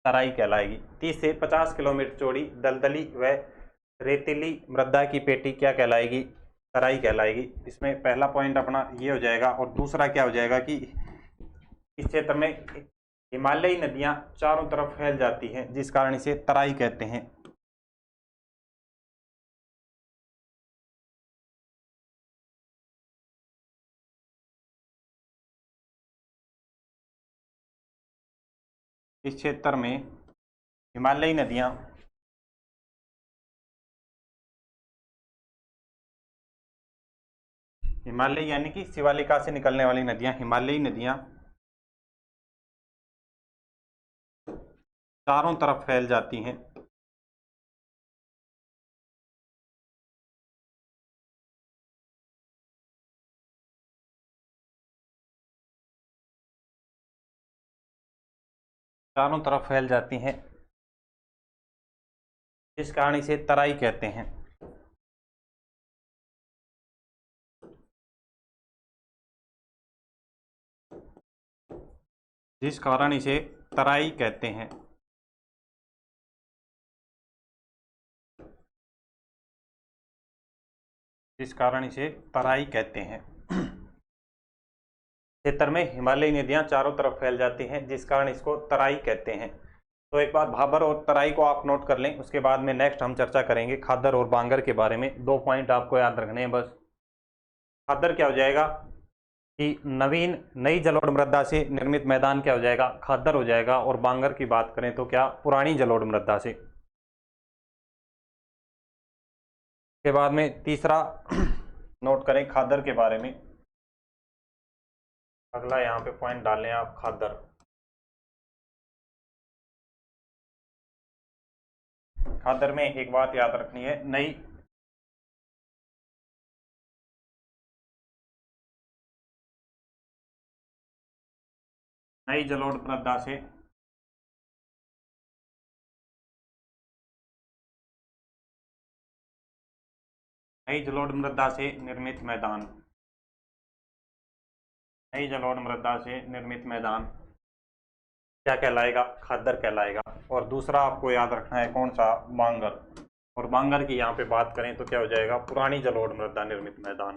[SPEAKER 1] तराई कहलाएगी। 30 से 50 किलोमीटर चौड़ी दलदली व रेतीली मृदा की पेटी क्या कहलाएगी? तराई कहलाएगी। इसमें पहला पॉइंट अपना ये हो जाएगा। और दूसरा क्या हो जाएगा कि इस क्षेत्र में हिमालयी नदियां चारों तरफ फैल जाती हैं, जिस कारण इसे तराई कहते हैं। इस क्षेत्र में हिमालयी नदियां हिमालय यानी कि शिवालिका से निकलने वाली नदियां, हिमालयी नदियां चारों तरफ फैल जाती हैं, चारों तरफ फैल जाती हैं, जिस कारण इसे तराई कहते हैं। जिस कारण इसे तराई कहते हैं। जिस कारण इसे तराई कहते हैं। क्षेत्र में हिमालयी नदियां चारों तरफ फैल जाती हैं, जिस कारण इसको तराई कहते हैं। तो एक बार भाबर और तराई को आप नोट कर लें, उसके बाद में नेक्स्ट हम चर्चा करेंगे खादर और बांगर के बारे में। 2 पॉइंट आपको याद रखने हैं बस। खादर क्या हो जाएगा कि नवीन नई जलोढ़ मृदा से निर्मित मैदान क्या हो जाएगा, खादर हो जाएगा। और बांगर की बात करें तो क्या, पुरानी जलोढ़ मृदा से। के बाद में तीसरा नोट करें खादर के बारे में। अगला यहाँ पे पॉइंट डालें आप, खादर। खादर में एक बात याद रखनी है, नई जलोढ़ मृदा से नई जलोढ़ मृदा से निर्मित मैदान, नई जलोढ़ मृदा से निर्मित मैदान क्या कहलाएगा, खादर कहलाएगा। और दूसरा आपको याद रखना है कौन सा, बांगर। और बांगर की यहाँ पे बात करें तो क्या हो जाएगा, पुरानी जलोढ़ मृदा निर्मित मैदान।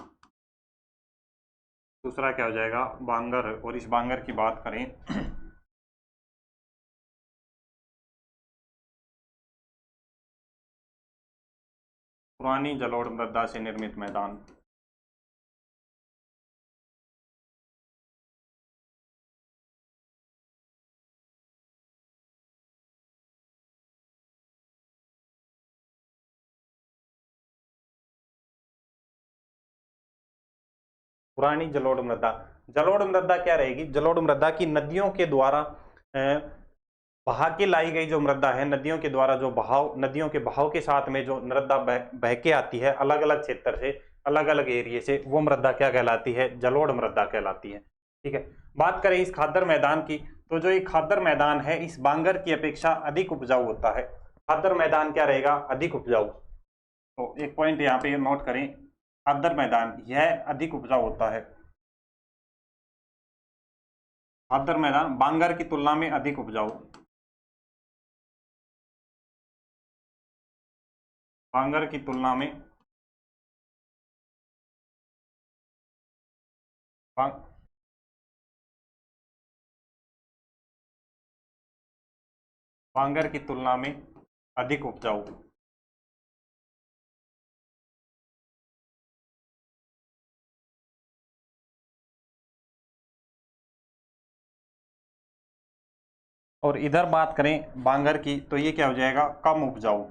[SPEAKER 1] दूसरा क्या हो जाएगा, बांगर। और इस बांगर की बात करें पुरानी जलोढ़ मृदा से निर्मित मैदान। पुरानी जलोढ़ मृदा, जलोढ़ मृदा क्या रहेगी, जलोढ़ मृदा की नदियों के द्वारा बहा के लाई गई जो मृदा है, नदियों के द्वारा जो बहाव, नदियों के बहाव के साथ में जो मृदा बह के आती है अलग अलग क्षेत्र से, अलग अलग एरिए से, वो मृदा क्या कहलाती है, जलोढ़ मृदा कहलाती है। ठीक है। बात करें इस खादर मैदान की, तो जो ये खादर मैदान है इस बांगर की अपेक्षा अधिक उपजाऊ होता है। खादर मैदान क्या रहेगा, अधिक उपजाऊ। तो एक पॉइंट यहाँ पे नोट करें, खादर मैदान यह अधिक उपजाऊ होता है। खादर मैदान बांगर की तुलना में अधिक उपजाऊ, बांगर की तुलना में बांगर की तुलना में अधिक उपजाऊ। और इधर बात करें बांगर की तो ये क्या हो जाएगा, कम उपजाऊ।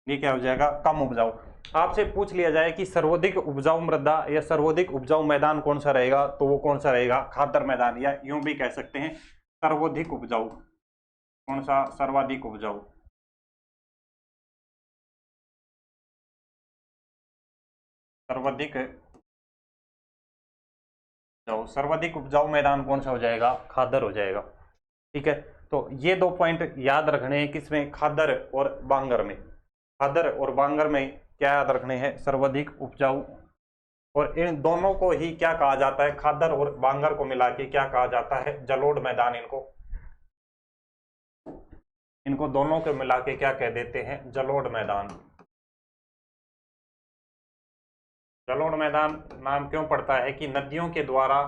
[SPEAKER 1] ये क्या हो जाएगा, कम उपजाऊ। आपसे पूछ लिया जाए कि सर्वाधिक उपजाऊ मृदा या सर्वाधिक उपजाऊ मैदान कौन सा रहेगा, तो वो कौन सा रहेगा, खादर मैदान। या यूं भी कह सकते हैं सर्वाधिक उपजाऊ। कौन सा, सर्वाधिक उपजाऊ। सर्वाधिक उपजाऊ, सर्वाधिक उपजाऊ मैदान कौन सा हो जाएगा, खादर हो जाएगा। ठीक है। तो ये 2 पॉइंट याद रखने हैं किसमें, खादर और बांगर में। खादर और बांगर में क्या याद रखने हैं, सर्वाधिक उपजाऊ। और इन दोनों को ही क्या कहा जाता है, खादर और बांगर को मिला के क्या कहा जाता है, जलोढ़ मैदान। इनको इनको दोनों को मिला के क्या कह देते हैं, जलोढ़ मैदान। जलोढ़ मैदान नाम क्यों पड़ता है कि नदियों के द्वारा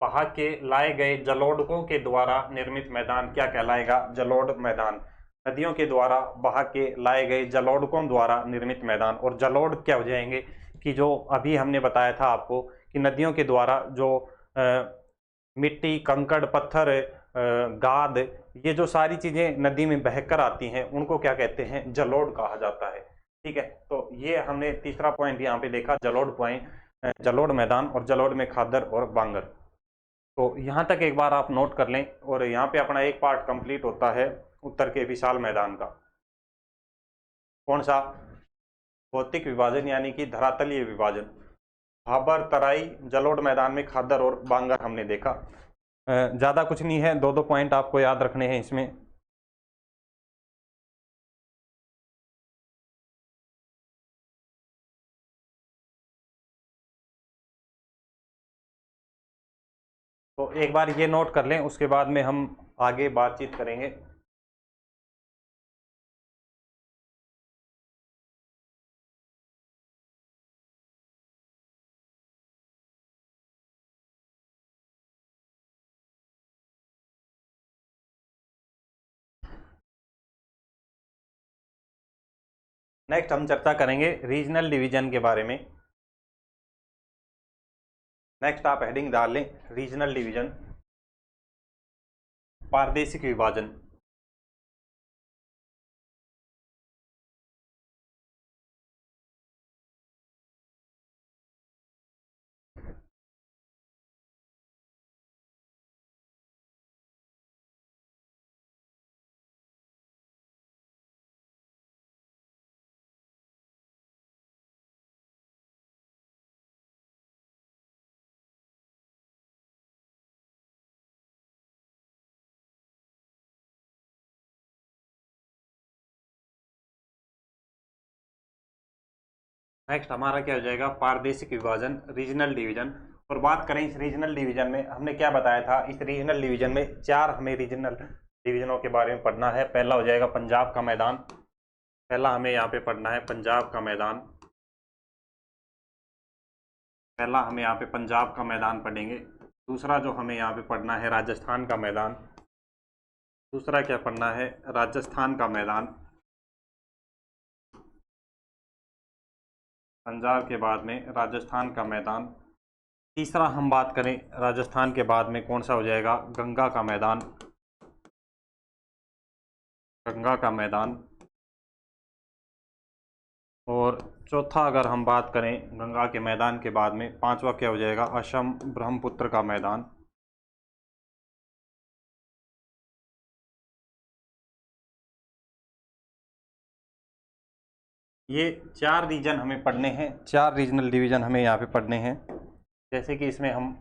[SPEAKER 1] बहा के लाए गए जलोढ़ों के द्वारा निर्मित मैदान क्या कहलाएगा, जलोढ़ मैदान। नदियों के द्वारा बहा के लाए गए जलोढ़ों द्वारा निर्मित मैदान। और जलोढ़ क्या हो जाएंगे कि जो अभी हमने बताया था आपको कि नदियों के द्वारा जो मिट्टी, कंकड़, पत्थर, गाद, ये जो सारी चीजें नदी में बहकर आती हैं उनको क्या कहते हैं, जलोढ़ कहा जाता है। ठीक है। तो ये हमने तीसरा पॉइंट यहाँ पे देखा, जलोढ़ पॉइंट, जलोढ़ मैदान और जलोढ़ में खादर और बांगर। तो यहाँ तक एक बार आप नोट कर लें। और यहाँ पे अपना एक पार्ट कंप्लीट होता है उत्तर के विशाल मैदान का। कौन सा, भौतिक विभाजन यानी कि धरातलीय विभाजन। भाबर, तराई, जलोढ़ मैदान में खादर और बांगर हमने देखा। ज़्यादा कुछ नहीं है, दो दो पॉइंट आपको याद रखने हैं इसमें। तो एक बार ये नोट कर लें, उसके बाद में हम आगे बातचीत करेंगे। नेक्स्ट हम चर्चा करेंगे रीजनल डिवीजन के बारे में। नेक्स्ट आप हेडिंग डाल लें, रीजनल डिवीजन, प्रादेशिक विभाजन। नेक्स्ट हमारा क्या हो जाएगा, प्रादेशिक विभाजन, रीजनल डिवीजन। और बात करें इस रीजनल डिवीजन में, हमने क्या बताया था, इस रीजनल डिवीजन में चार हमें रीजनल डिवीजनों के बारे में पढ़ना है। पहला हो जाएगा पंजाब का मैदान, पहला हमें यहाँ पे पढ़ना है पंजाब का मैदान। पहला हमें यहाँ पे पंजाब का मैदान पढ़ेंगे। दूसरा जो हमें यहाँ पे पढ़ना है राजस्थान का मैदान। दूसरा क्या पढ़ना है, राजस्थान का मैदान। पंजाब के बाद में राजस्थान का मैदान। तीसरा हम बात करें राजस्थान के बाद में कौन सा हो जाएगा, गंगा का मैदान। गंगा का मैदान। और चौथा अगर हम बात करें गंगा के मैदान के बाद में, पांचवा क्या हो जाएगा, असम ब्रह्मपुत्र का मैदान। ये चार रीजन हमें पढ़ने हैं, चार रीजनल डिवीजन हमें यहाँ पे पढ़ने हैं। जैसे कि इसमें हम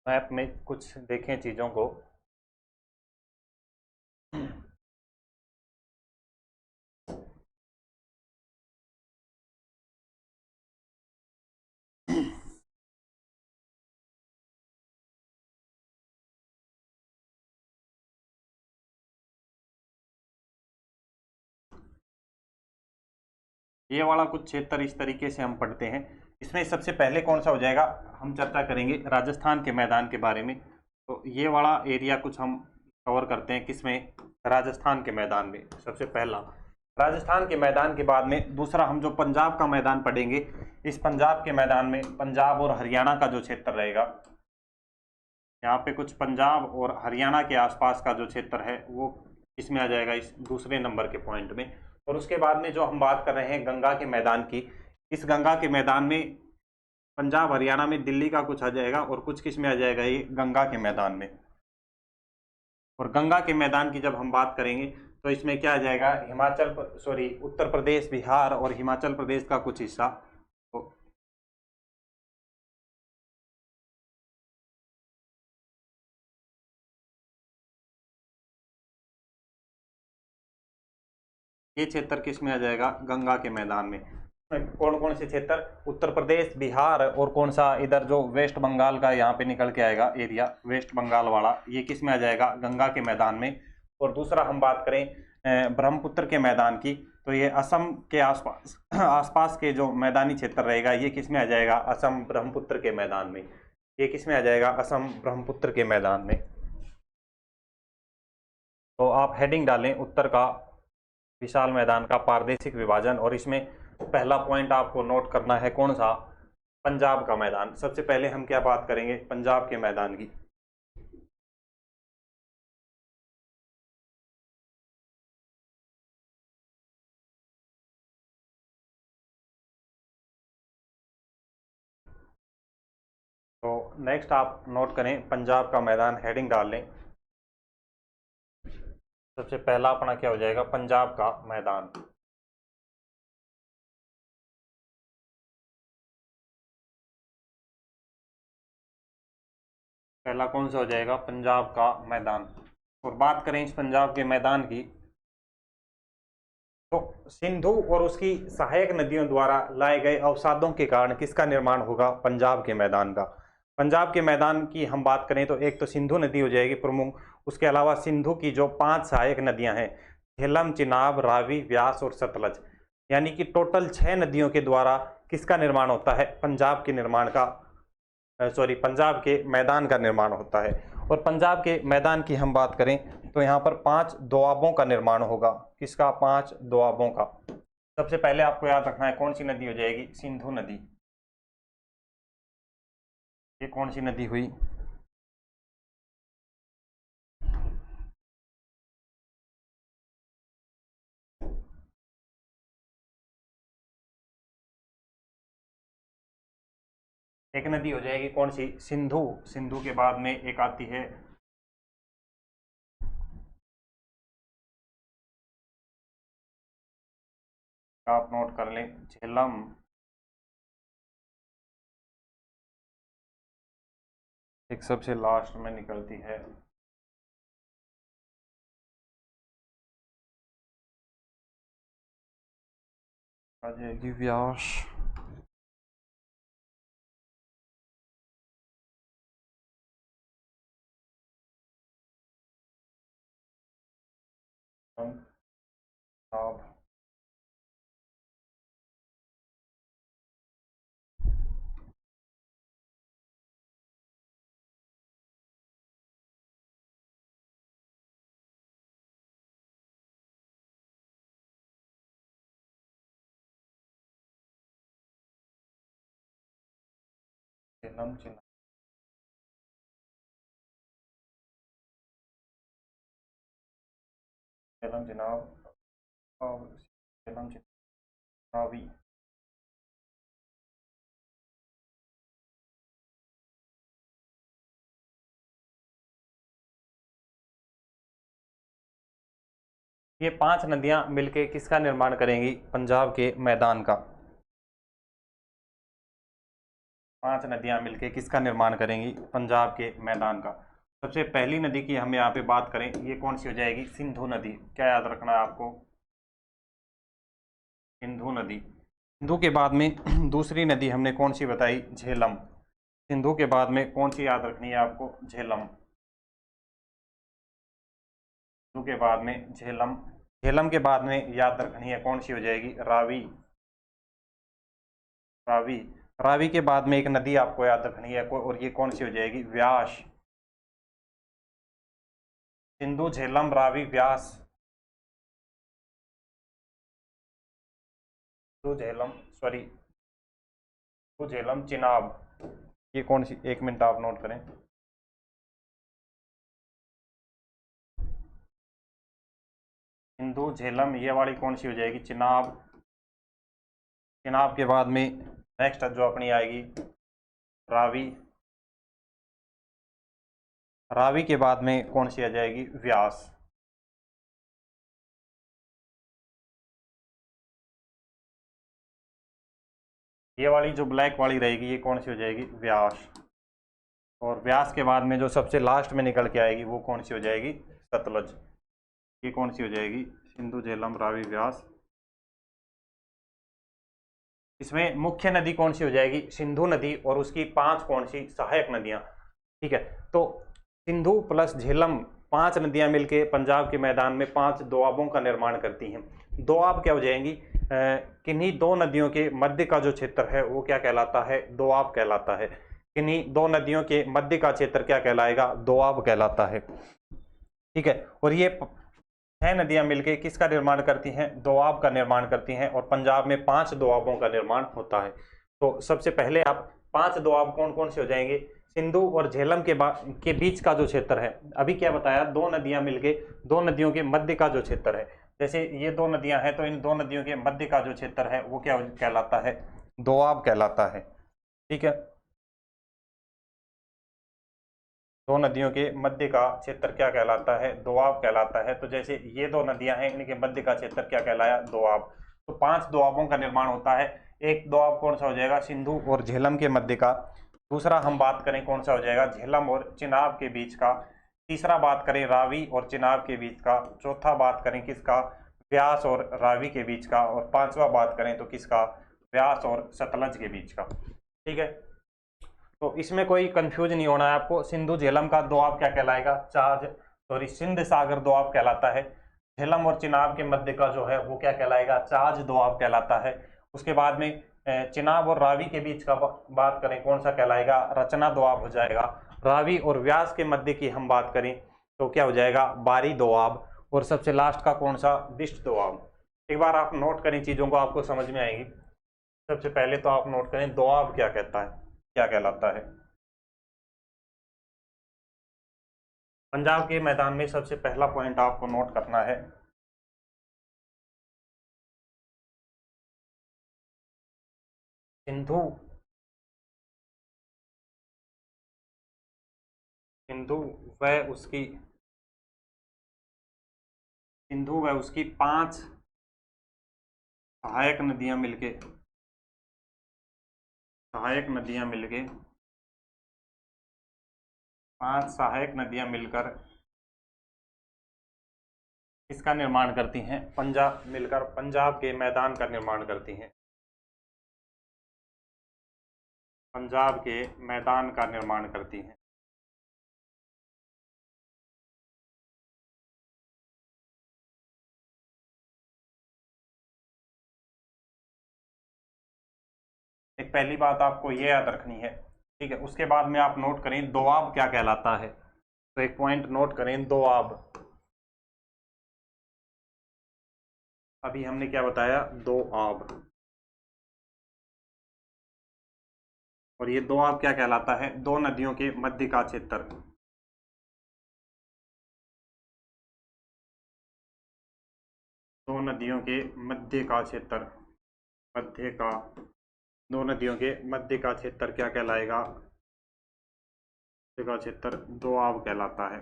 [SPEAKER 1] मैप में कुछ देखें चीज़ों को। ये वाला कुछ क्षेत्र इस तरीके से हम पढ़ते हैं। इसमें सबसे पहले कौन सा हो जाएगा, हम चर्चा करेंगे राजस्थान के मैदान के बारे में। तो ये वाला एरिया कुछ हम कवर करते हैं, किसमें, राजस्थान के मैदान में। सबसे पहला राजस्थान के मैदान के बाद में दूसरा हम जो पंजाब का मैदान पढ़ेंगे, इस पंजाब के मैदान में पंजाब और हरियाणा का जो क्षेत्र रहेगा, यहाँ पे कुछ पंजाब और हरियाणा के आसपास का जो क्षेत्र है वो इसमें आ जाएगा, इस दूसरे नंबर के पॉइंट में। और उसके बाद में जो हम बात कर रहे हैं गंगा के मैदान की, इस गंगा के मैदान में पंजाब हरियाणा में दिल्ली का कुछ आ जाएगा और कुछ किस में आ जाएगा, ये गंगा के मैदान में। और गंगा के मैदान की जब हम बात करेंगे तो इसमें क्या आ जाएगा, उत्तर प्रदेश, बिहार और हिमाचल प्रदेश का कुछ हिस्सा। तो ये क्षेत्र किस में आ जाएगा, गंगा के मैदान में। कौन कौन से क्षेत्र, उत्तर प्रदेश, बिहार और कौन सा इधर जो वेस्ट बंगाल का यहाँ पे निकल के आएगा एरिया, वेस्ट बंगाल वाला, ये किस में आ जाएगा, गंगा के मैदान में। और दूसरा हम बात करें ब्रह्मपुत्र के मैदान की, तो ये असम के आसपास आसपास के जो मैदानी क्षेत्र रहेगा, ये किस में आ जाएगा, असम ब्रह्मपुत्र के मैदान में। ये किस में आ जाएगा, असम ब्रह्मपुत्र के मैदान में। तो आप हेडिंग डालें, उत्तर का विशाल मैदान का प्रादेशिक विभाजन। और इसमें पहला पॉइंट आपको नोट करना है कौन सा, पंजाब का मैदान। सबसे पहले हम क्या बात करेंगे, पंजाब के मैदान की। तो नेक्स्ट आप नोट करें पंजाब का मैदान, हेडिंग डाल लें। सबसे पहला अपना क्या हो जाएगा, पंजाब का मैदान। पहला कौन सा हो जाएगा? पंजाब का मैदान। और बात करें इस पंजाब के मैदान की, तो सिंधु और उसकी सहायक नदियों द्वारा लाए गए अवसादों के कारण किसका निर्माण होगा? पंजाब के मैदान का। पंजाब के मैदान की हम बात करें तो एक तो सिंधु नदी हो जाएगी प्रमुख, उसके अलावा सिंधु की जो 5 सहायक नदियां हैं, झेलम, चिनाब, रावी, व्यास और सतलज, यानी कि टोटल 6 नदियों के द्वारा किसका निर्माण होता है? पंजाब के निर्माण का, पंजाब के मैदान का निर्माण होता है। और पंजाब के मैदान की हम बात करें तो यहाँ पर 5 दोआबों का निर्माण होगा। किसका? 5 दोआबों का। सबसे पहले आपको याद रखना है कौन सी नदी हो जाएगी? सिंधु नदी। ये कौन सी नदी हुई? एक नदी हो जाएगी कौन सी? सिंधु। सिंधु के बाद में एक आती है आप नोट कर लें, झेलम। एक सबसे लास्ट में निकलती है आ जाएगी व्यास। अब झेलम, चिनाब, झेलम, चिनाब और झेलम, चिनाबी। ये 5 नदियां मिलके किसका निर्माण करेंगी? पंजाब के मैदान का। 5 नदियां मिलके किसका निर्माण करेंगी? पंजाब के मैदान का। सबसे पहली नदी की हम यहाँ पे बात करें, ये कौन सी हो जाएगी? सिंधु नदी। क्या याद रखना है आपको? सिंधु नदी। सिंधु के बाद में दूसरी नदी हमने कौन सी बताई? झेलम। सिंधु के बाद में कौन सी याद रखनी है आपको? झेलम। सिंधु के बाद में झेलम। झेलम के बाद में याद रखनी है कौन सी हो जाएगी? रावी। रावी। रावी के बाद में एक नदी आपको याद रखनी है और ये कौन सी हो जाएगी? व्यास। सिंधु, झेलम, रावी, व्यास। सिंधु, झेलम, सिंधु, झेलम, चिनाब। ये कौन सी? एक मिनट आप नोट करें। सिंधु, झेलम, ये वाली कौन सी हो जाएगी? चिनाब। चिनाब के बाद में नेक्स्ट जो अपनी आएगी रावी। रावी के बाद में कौन सी आ जाएगी? व्यास। ये वाली जो ब्लैक वाली रहेगी ये कौन सी हो जाएगी? व्यास। और व्यास के बाद में जो सबसे लास्ट में निकल के आएगी वो कौन सी हो जाएगी? सतलज। ये कौन सी हो जाएगी? सिंधु, झेलम, रावी, व्यास। इसमें मुख्य नदी कौन सी हो जाएगी? सिंधु नदी और उसकी 5 कौन सी? सहायक नदियां। ठीक है, तो सिंधु प्लस झेलम 5 नदियां मिलके पंजाब के मैदान में 5 दोआबों का निर्माण करती हैं। दोआब क्या हो जाएंगी? किन्हीं 2 नदियों के मध्य का जो क्षेत्र है वो क्या कहलाता है? दोआब कहलाता है। किन्हीं 2 नदियों के मध्य का क्षेत्र क्या कहलाएगा? दोआब कहलाता है। ठीक है, और ये 6 नदियां मिलकर किसका निर्माण करती हैं? दोआब का निर्माण करती हैं। और पंजाब में 5 दोआबों का निर्माण होता है। तो सबसे पहले आप 5 दोआब कौन कौन से हो जाएंगे? सिंधु और झेलम के बीच का जो क्षेत्र है, अभी क्या बताया? 2 नदियां मिलके 2 नदियों के मध्य का जो क्षेत्र है, जैसे ये 2 नदियां हैं तो इन 2 नदियों के मध्य का जो क्षेत्र है वो क्या कहलाता है? दोआब कहलाता है। ठीक है, 2 नदियों के मध्य का क्षेत्र क्या कहलाता है? दोआब कहलाता है। तो जैसे ये 2 नदियां हैं, इनके मध्य का क्षेत्र क्या कहलाया? दोआब। तो 5 दोआबों का निर्माण होता है। एक दोआब कौन सा हो जाएगा? सिंधु और झेलम के मध्य का। दूसरा हम बात करें कौन सा हो जाएगा, झेलम और चिनाब के बीच का। तीसरा बात करें रावी और चिनाब के बीच का। चौथा बात करें किसका, व्यास और रावी के बीच का। और पांचवा बात करें तो किसका, व्यास और सतलज के बीच का। ठीक है, तो इसमें कोई कंफ्यूज नहीं होना है आपको। सिंधु झेलम का दोआब क्या कहलाएगा, सिंध सागर दोआब कहलाता है। झेलम और चिनाब के मध्य का जो है वो क्या कहलाएगा, चाज दोआब कहलाता है। उसके बाद में चिनाब और रावी के बीच का बात करें कौन सा कहलाएगा, रचना दोआब हो जाएगा। रावी और व्यास के मध्य की हम बात करें तो क्या हो जाएगा, बारी दोआब। और सबसे लास्ट का कौन सा, दिष्ट दोआब। एक बार आप नोट करें, चीजों को आपको समझ में आएगी। सबसे पहले तो आप नोट करें दोआब क्या कहता है, क्या कहलाता है। पंजाब के मैदान में सबसे पहला पॉइंट आपको नोट करना है, सिंधु सिंधु व उसकी सिंधु व उसकी 5 सहायक नदियां मिलके 5 सहायक नदियां मिलकर इसका निर्माण करती हैं, पंजाब के मैदान का निर्माण करती हैं। पंजाब के मैदान का निर्माण करती हैं। एक पहली बात आपको ये याद रखनी है, ठीक है। उसके बाद में आप नोट करें दोआब क्या कहलाता है। तो एक पॉइंट नोट करें दोआब। अभी हमने क्या बताया, दोआब। और ये दोआब क्या कहलाता है, दो नदियों के मध्य का क्षेत्र। दो नदियों के मध्य का क्षेत्र, मध्य का दो नदियों के मध्य का क्षेत्र क्या कहलाएगा, मध्य का क्षेत्र दोआब कहलाता है।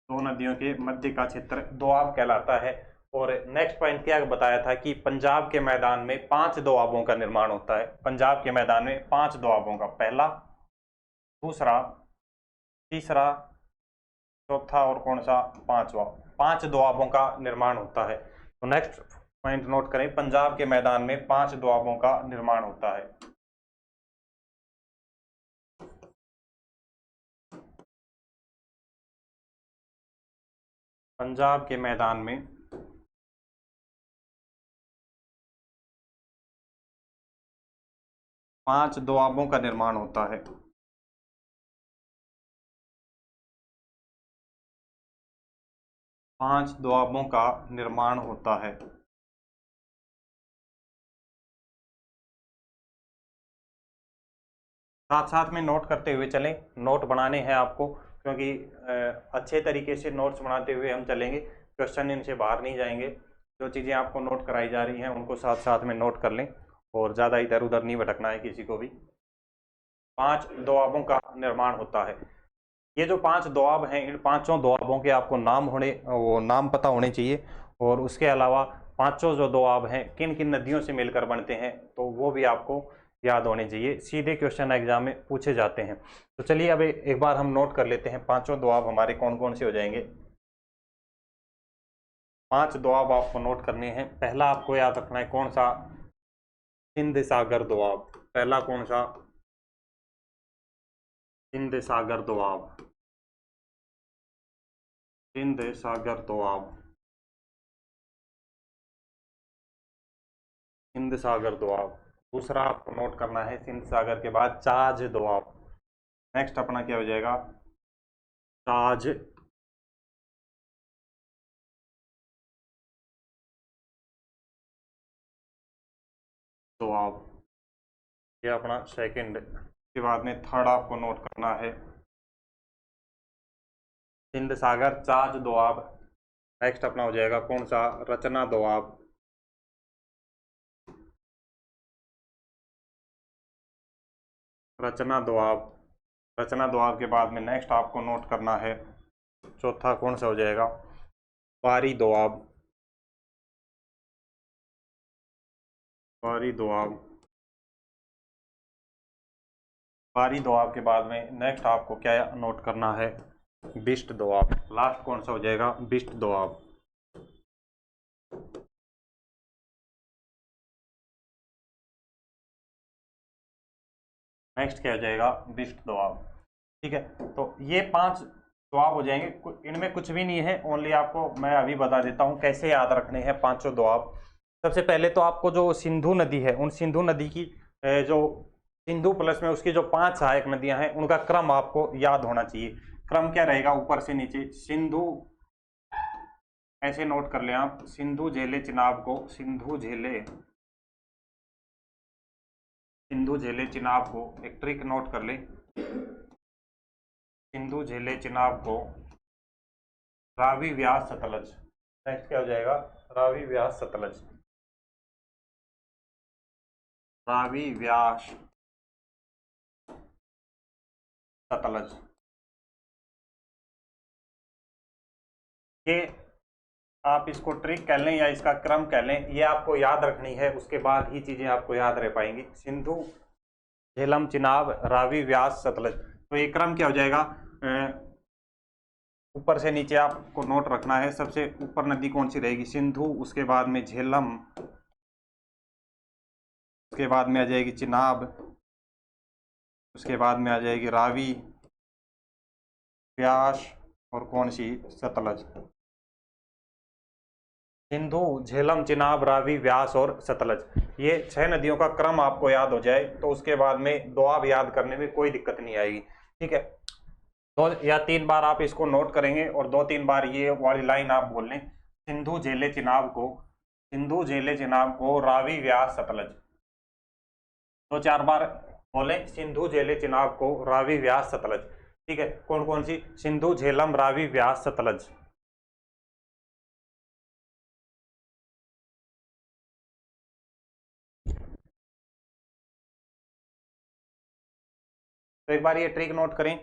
[SPEAKER 1] दो नदियों के मध्य का क्षेत्र दोआब कहलाता है। और नेक्स्ट पॉइंट क्या बताया था कि पंजाब के मैदान में 5 दोआबों का निर्माण होता है। पंजाब के मैदान में 5 दोआबों का, पहला, दूसरा, तीसरा, चौथा और कौन सा, पांचवा। 5 दोआबों का निर्माण होता है। तो नेक्स्ट पॉइंट नोट करें, पंजाब के मैदान में 5 दोआबों का निर्माण होता है। पंजाब के मैदान में 5 दोआबों का निर्माण होता है। 5 दोआबों का निर्माण होता है। साथ साथ में नोट करते हुए चलें, नोट बनाने हैं आपको, क्योंकि अच्छे तरीके से नोट्स बनाते हुए हम चलेंगे, क्वेश्चन इनसे बाहर नहीं जाएंगे। जो चीज़ें आपको नोट कराई जा रही हैं उनको साथ साथ में नोट कर लें, और ज़्यादा इधर उधर नहीं भटकना है किसी को भी। 5 दोआबों का निर्माण होता है। ये जो 5 दोआब हैं, इन पांचों दोआबों के आपको नाम पता होने चाहिए। और उसके अलावा पांचों जो दोआब हैं किन किन नदियों से मिलकर बनते हैं, तो वो भी आपको याद होने चाहिए, सीधे क्वेश्चन एग्जाम में पूछे जाते हैं। तो चलिए अब एक बार हम नोट कर लेते हैं, पांचों दोआब हमारे कौन कौन से हो जाएंगे। 5 दोआब आपको नोट करने हैं। पहला आपको याद रखना है कौन सा, सिंध सागर दोआब। पहला कौन सा, सिंध सागर दोआब। सिंध सागर दोआब, सिंध सागर दोआब। दूसरा आपको नोट करना है, सिंध सागर के बाद चाज दोआब। नेक्स्ट अपना क्या हो जाएगा, चाज दोआब, ये अपना सेकंड। के बाद में थर्ड आपको नोट करना है, सिंध सागर चाज दोआब। नेक्स्ट अपना हो जाएगा कौन सा, रचना दोआब। रचना दोआब। रचना दोआब के बाद में नेक्स्ट आपको नोट करना है, चौथा कौन सा हो जाएगा, बारी दोआब। बारी दोआब। बारी दोआब के बाद में नेक्स्ट आपको क्या नोट करना है, बिस्ट दोआब। लास्ट कौन सा हो जाएगा, बिस्ट दोआब। नेक्स्ट क्या हो जाएगा, बिस्ट दोआब। ठीक है, तो ये 5 दोआब हो जाएंगे। इनमें कुछ भी नहीं है, ओनली आपको मैं अभी बता देता हूँ कैसे याद रखने हैं पांचों दोआब। सबसे पहले तो आपको जो सिंधु नदी है, उन सिंधु नदी की जो सिंधु प्लस में उसकी जो 5 सहायक नदियां हैं उनका क्रम आपको याद होना चाहिए। क्रम क्या रहेगा, ऊपर से नीचे सिंधु, ऐसे नोट कर ले आप, सिंधु झेले चिनाब को, सिंधु झेले चिनाब को, एक ट्रिक नोट कर ले, सिंधु झेले चिनाब को रावी व्यास सतलज। नेक्स्ट क्या हो जाएगा, रावी व्यास सतलज। रावी व्यास सतलज, ये आप इसको ट्रिक कह लें या इसका क्रम कह लें, ये आपको याद रखनी है, उसके बाद ही चीजें आपको याद रह पाएंगी। सिंधु झेलम चिनाब रावी व्यास सतलज, तो ये क्रम क्या हो जाएगा, ऊपर से नीचे आपको नोट रखना है। सबसे ऊपर नदी कौन सी रहेगी, सिंधु, उसके बाद में झेलम, उसके बाद में आ जाएगी चिनाब, उसके बाद में आ जाएगी रावी व्यास, और कौन सी, सतलज। सिंधु झेलम चिनाब रावी व्यास और सतलज, ये 6 नदियों का क्रम आपको याद हो जाए तो उसके बाद में दोआब याद करने में कोई दिक्कत नहीं आएगी। ठीक है, 2 या 3 बार आप इसको नोट करेंगे और 2-3 बार ये वाली लाइन आप बोल लें, सिंधु झेले चिनाब को, सिंधु झेले चिनाब को रावी व्यास सतलज। 2-4 बार बोले, सिंधु झेले चिनाब को रावी व्यास सतलज। ठीक है, कौन कौन सी, सिंधु झेलम रावी व्यास सतलज। तो एक बार ये ट्रिक नोट करें,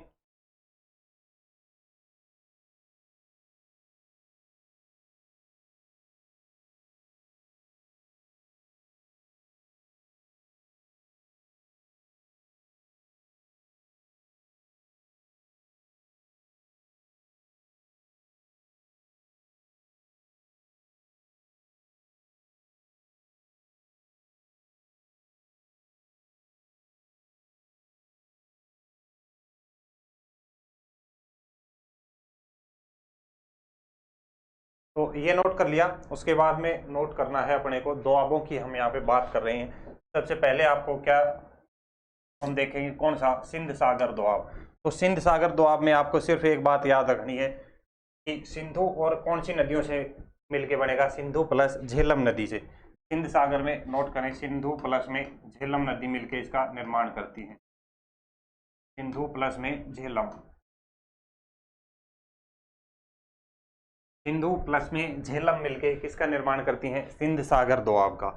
[SPEAKER 1] तो ये नोट कर लिया। उसके बाद में नोट करना है अपने को दोआबों की, हम यहाँ पे बात कर रहे हैं। सबसे पहले आपको क्या हम देखेंगे, कौन सा, सिंध सागर दोआब। तो सिंध सागर दोआब में आपको सिर्फ एक बात याद रखनी है कि सिंधु और कौन सी नदियों से मिलके बनेगा, सिंधु प्लस झेलम नदी से। सिंध सागर में नोट करें, सिंधु प्लस में झेलम नदी मिलके इसका निर्माण करती है, सिंधु प्लस में झेलम, सिंधु प्लस में झेलम मिलके किसका निर्माण करती हैं, सिंध सागर दोआब का।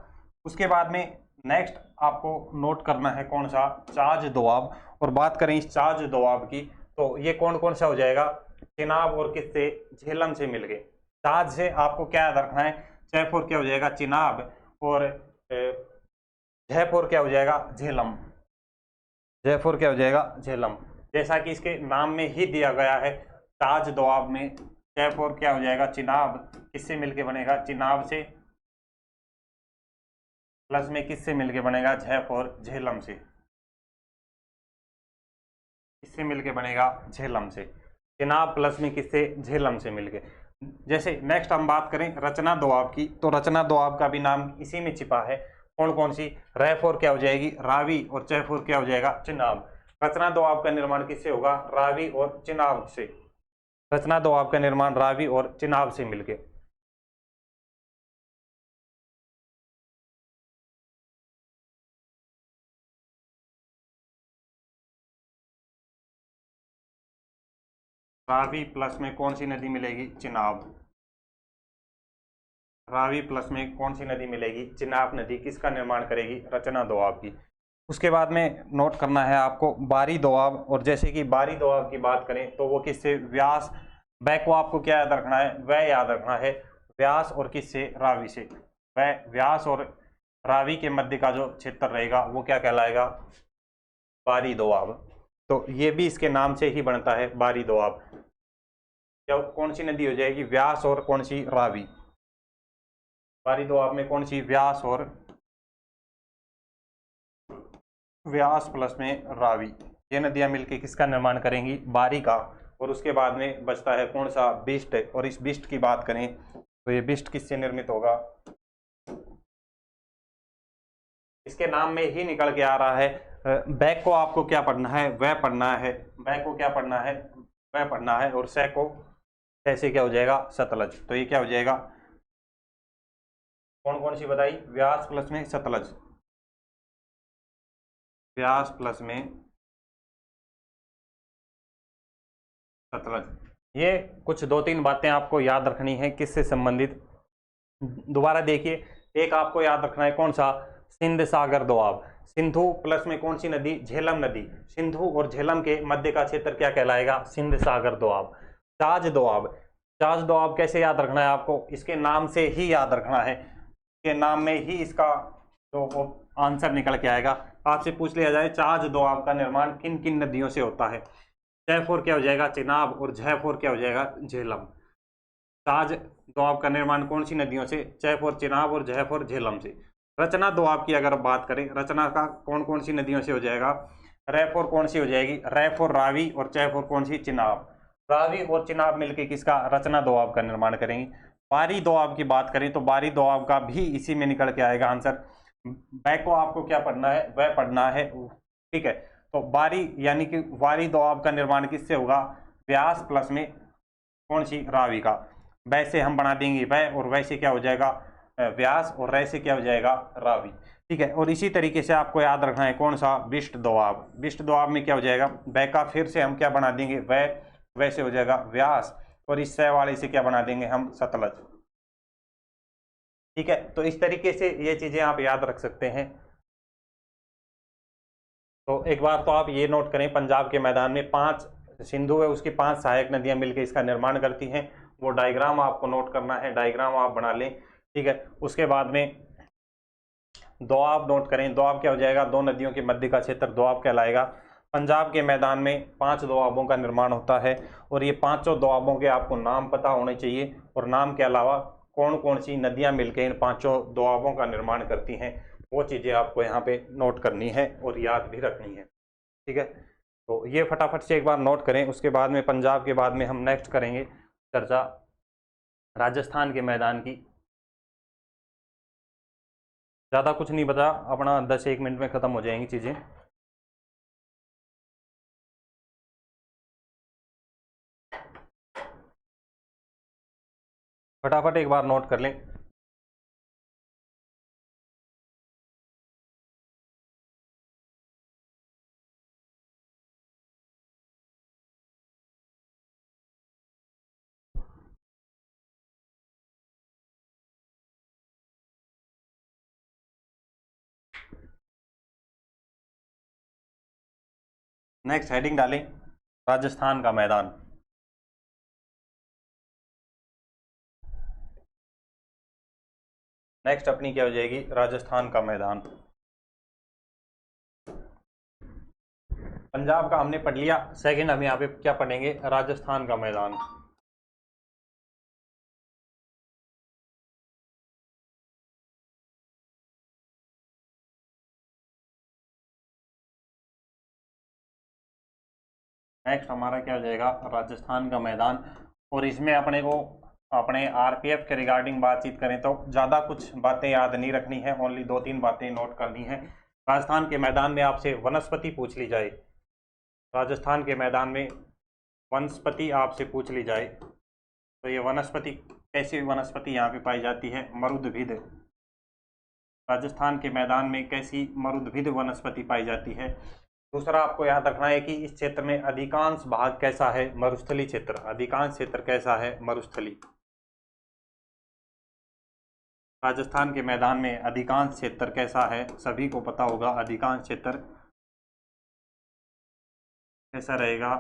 [SPEAKER 1] उसके बाद में नेक्स्ट आपको नोट करना है कौन सा, चाज दोआब। और बात करें इस चाज दोआब की, तो ये कौन कौन सा हो जाएगा, चिनाब और किससे, झेलम से मिलके। चाज से आपको क्या याद रखना है, जयपुर क्या हो जाएगा, चिनाब, और जयपुर क्या हो जाएगा, झेलम, जयपुर क्या हो जाएगा, झेलम। जैसा कि इसके नाम में ही दिया गया है, ताज दोआब में जयपुर क्या हो जाएगा, चिनाब, किससे मिलके बनेगा, चिनाब से, प्लस में किससे मिलके बनेगा, जयपुर झेलम से, किससे मिलके बनेगा, झेलम से। चिनाब प्लस में किससे, झेलम से मिलके। जैसे नेक्स्ट हम बात करें रचना दोआब की, तो रचना दोआब का भी नाम इसी में छिपा है। कौन कौन सी, रैफोर क्या हो जाएगी, रावी, और चैफोर क्या हो जाएगा, चिनाब। रचना दोआब का निर्माण किससे होगा, रावी और चिनाब से। रचना दोआब का निर्माण रावी और चिनाब से मिलके। रावी प्लस में कौन सी नदी मिलेगी, चिनाब। रावी प्लस में कौन सी नदी मिलेगी, चिनाब नदी, किसका निर्माण करेगी, रचना दोआब की। उसके बाद में नोट करना है आपको बारी दोआब। और जैसे कि बारी दोआब की बात करें तो वो किससे, व्यास, वह को आपको क्या याद रखना है, वह याद रखना है, व्यास और किससे, रावी से। वह, व्यास और रावी के मध्य का जो क्षेत्र रहेगा वो क्या कहलाएगा, बारी दोआब। तो ये भी इसके नाम से ही बनता है, बारी दोआब। क्या कौन सी नदी हो जाएगी, व्यास और कौन सी, रावी। बारी दोआब में कौन सी, व्यास और व्यास प्लस में रावी, ये नदियां मिलकर किसका निर्माण करेंगी, बारी का। और उसके बाद में बचता है कौन सा, बिस्ट। और इस बिस्ट की बात करें तो ये बिस्ट किससे निर्मित होगा, इसके नाम में ही निकल के आ रहा है। बैक को आपको क्या पढ़ना है, वह पढ़ना है। बैक को क्या पढ़ना है, वह पढ़ना है। और सै को, ऐसे क्या हो जाएगा, सतलज। तो ये क्या हो जाएगा, कौन कौन सी बताई, व्यास प्लस में सतलज, व्यास प्लस में सतलज। ये कुछ 2-3 बातें आपको याद रखनी है, किससे संबंधित, दोबारा देखिए। एक आपको याद रखना है कौन सा, सिंध सागर दोआब। सिंधु प्लस में कौन सी नदी, झेलम नदी। सिंधु और झेलम के मध्य का क्षेत्र क्या कहलाएगा, सिंध सागर दोआब। चाज दोआब, चाज दोआब कैसे याद रखना है आपको, इसके नाम से ही याद रखना है, इसके नाम में ही इसका जो आंसर निकल के आएगा। आपसे पूछ लिया जाए चाज दोआब का निर्माण किन किन नदियों से होता है, जयपुर क्या हो जाएगा, चिनाब। और जयपुर क्या हो जाएगा, झेलम। ताज दोआब का निर्माण कौन सी नदियों से, जयपुर, चिनाब और जयपुर, झेलम से। रचना दोआब की अगर बात करें, रचना का कौन कौन सी नदियों से हो जाएगा, रैपुर कौन सी हो जाएगी, रैपुर, रावी। और जयपुर कौन सी, चिनाब। रावी और चिनाब मिलकर किसका, रचना दोआब का निर्माण करेंगे। बारी दोआब की बात करें तो बारी दोआब का भी इसी में निकल के आएगा आंसर। बैक को आपको क्या पढ़ना है, वह पढ़ना है, ठीक है। तो बारी यानी कि बारी दोआब का निर्माण किससे होगा, व्यास प्लस में कौन सी, रावी का। वैसे हम बना देंगे वह, और वैसे क्या हो जाएगा, व्यास। और वैसे क्या हो जाएगा, रावी, ठीक है। और इसी तरीके से आपको याद रखना है कौन सा, बिष्ट दोआब। बिष्ट दोआब में क्या हो जाएगा, वह का फिर से हम क्या बना देंगे, वह, वैसे हो जाएगा व्यास। और इस सह वाले से क्या बना देंगे हम, सतलज, ठीक है। तो इस तरीके से ये चीजें आप याद रख सकते हैं। तो एक बार तो आप ये नोट करें, पंजाब के मैदान में 5 सिंधु है, उसकी 5 सहायक नदियां मिलकर इसका निर्माण करती हैं। वो डायग्राम आपको नोट करना है, डायग्राम आप बना लें, ठीक है। उसके बाद में दोआब नोट करें, दोआब क्या हो जाएगा, 2 नदियों के मध्य का क्षेत्र दोआब कहलाएगा। पंजाब के मैदान में 5 दोआबों का निर्माण होता है। और ये 5 दोआबों के आपको नाम पता होने चाहिए, और नाम के अलावा कौन कौन सी नदियां मिलकर इन 5 दोआबों का निर्माण करती हैं, वो चीज़ें आपको यहाँ पे नोट करनी है और याद भी रखनी है, ठीक है। तो ये फटाफट से एक बार नोट करें। उसके बाद में पंजाब के बाद में हम नेक्स्ट करेंगे चर्चा राजस्थान के मैदान की। ज़्यादा कुछ नहीं बता, अपना 10-1 मिनट में ख़त्म हो जाएंगी चीज़ें। फटाफट एक बार नोट कर लें। नेक्स्ट हेडिंग डालें, राजस्थान का मैदान। नेक्स्ट अपनी क्या हो जाएगी, राजस्थान का मैदान। पंजाब का हमने पढ़ लिया, सेकंड हम यहाँ पे क्या पढ़ेंगे, राजस्थान का मैदान। नेक्स्ट हमारा क्या हो जाएगा, राजस्थान का मैदान। और इसमें अपने को अपने आरपीएफ के रिगार्डिंग बातचीत करें तो ज़्यादा कुछ बातें याद नहीं रखनी है, ओनली 2-3 बातें नोट करनी है। राजस्थान के मैदान में आपसे वनस्पति पूछ ली जाए, राजस्थान के मैदान में वनस्पति आपसे पूछ ली जाए तो ये वनस्पति, कैसी वनस्पति यहाँ पे पाई जाती है, मरुदभिद। राजस्थान के मैदान में कैसी मरुदभिद वनस्पति पाई जाती है। दूसरा आपको याद रखना है कि इस क्षेत्र में अधिकांश भाग कैसा है, मरुस्थली क्षेत्र। अधिकांश क्षेत्र कैसा है, मरुस्थली। राजस्थान के मैदान में अधिकांश क्षेत्र कैसा है, सभी को पता होगा अधिकांश क्षेत्र कैसा रहेगा,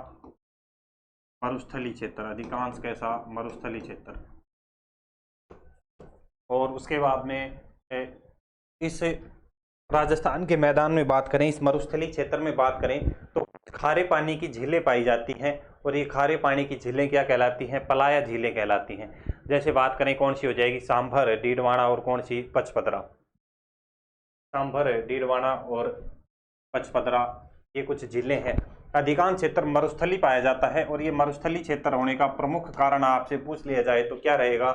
[SPEAKER 1] मरुस्थली क्षेत्र। अधिकांश कैसा, मरुस्थली क्षेत्र। और उसके बाद में इस राजस्थान के मैदान में बात करें, इस मरुस्थलीय क्षेत्र में बात करें, तो खारे पानी की झीलें पाई जाती हैं और ये खारे पानी की झीलें क्या कहलाती हैं? पलाया झीलें कहलाती हैं। जैसे बात करें कौन सी हो जाएगी? सांभर, डीडवाना और कौन सी? पचपदरा। सांभर, डीडवाना और पचपदरा, ये कुछ झीलें हैं। अधिकांश क्षेत्र मरुस्थली पाया जाता है और ये मरुस्थलीय क्षेत्र होने का प्रमुख कारण आपसे पूछ लिया जाए तो क्या रहेगा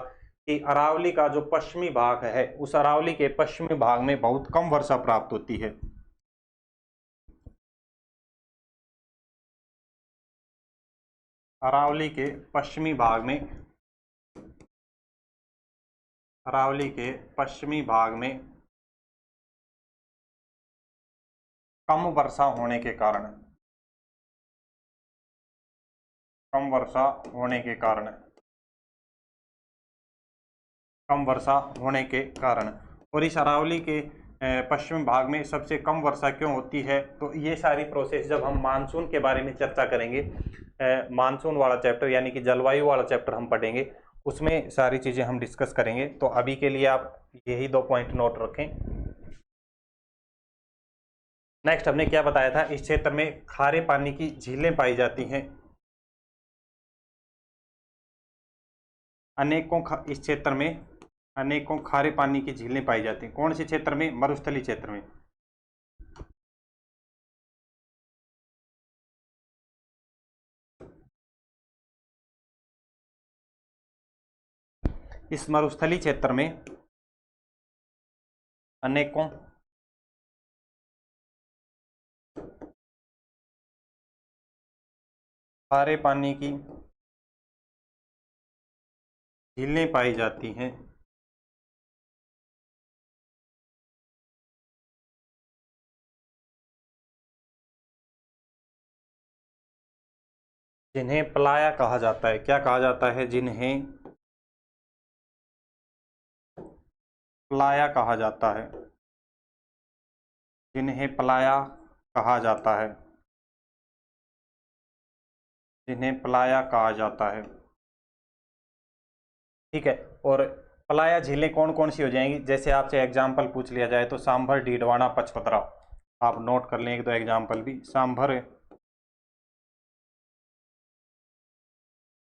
[SPEAKER 1] कि अरावली का जो पश्चिमी भाग है, उस अरावली के पश्चिमी भाग में बहुत कम वर्षा प्राप्त होती है। अरावली के पश्चिमी भाग में, अरावली के पश्चिमी भाग में कम वर्षा होने के कारण, कम वर्षा होने के कारण, कम वर्षा होने के कारण, और इस अरावली के पश्चिमी भाग में सबसे कम वर्षा क्यों होती है? तो ये सारी प्रोसेस जब हम मानसून के बारे में चर्चा करेंगे, मानसून वाला चैप्टर यानी कि जलवायु वाला चैप्टर हम पढ़ेंगे, उसमें सारी चीज़ें हम डिस्कस करेंगे। तो अभी के लिए आप यही 2 पॉइंट नोट रखें। नेक्स्ट हमने क्या बताया था? इस क्षेत्र में खारे पानी की झीलें पाई जाती हैं। इस क्षेत्र में अनेकों खारे पानी की झीलें पाई जाती हैं। कौन से क्षेत्र में? मरुस्थलीय क्षेत्र में। इस मरुस्थलीय क्षेत्र में अनेकों खारे पानी की झीलें पाई जाती हैं। जिन्हें पलाया कहा जाता है। क्या कहा जाता है? जिन्हें पलाया कहा जाता है। जिन्हें पलाया कहा जाता है। जिन्हें पलाया कहा जाता है। ठीक है। और पलाया झीलें कौन कौन सी हो जाएंगी? जैसे आपसे एग्जाम्पल पूछ लिया जाए तो सांभर, डीडवाना, पचपदरा, आप नोट कर लें एक दो एग्जाम्पल भी। सांभर,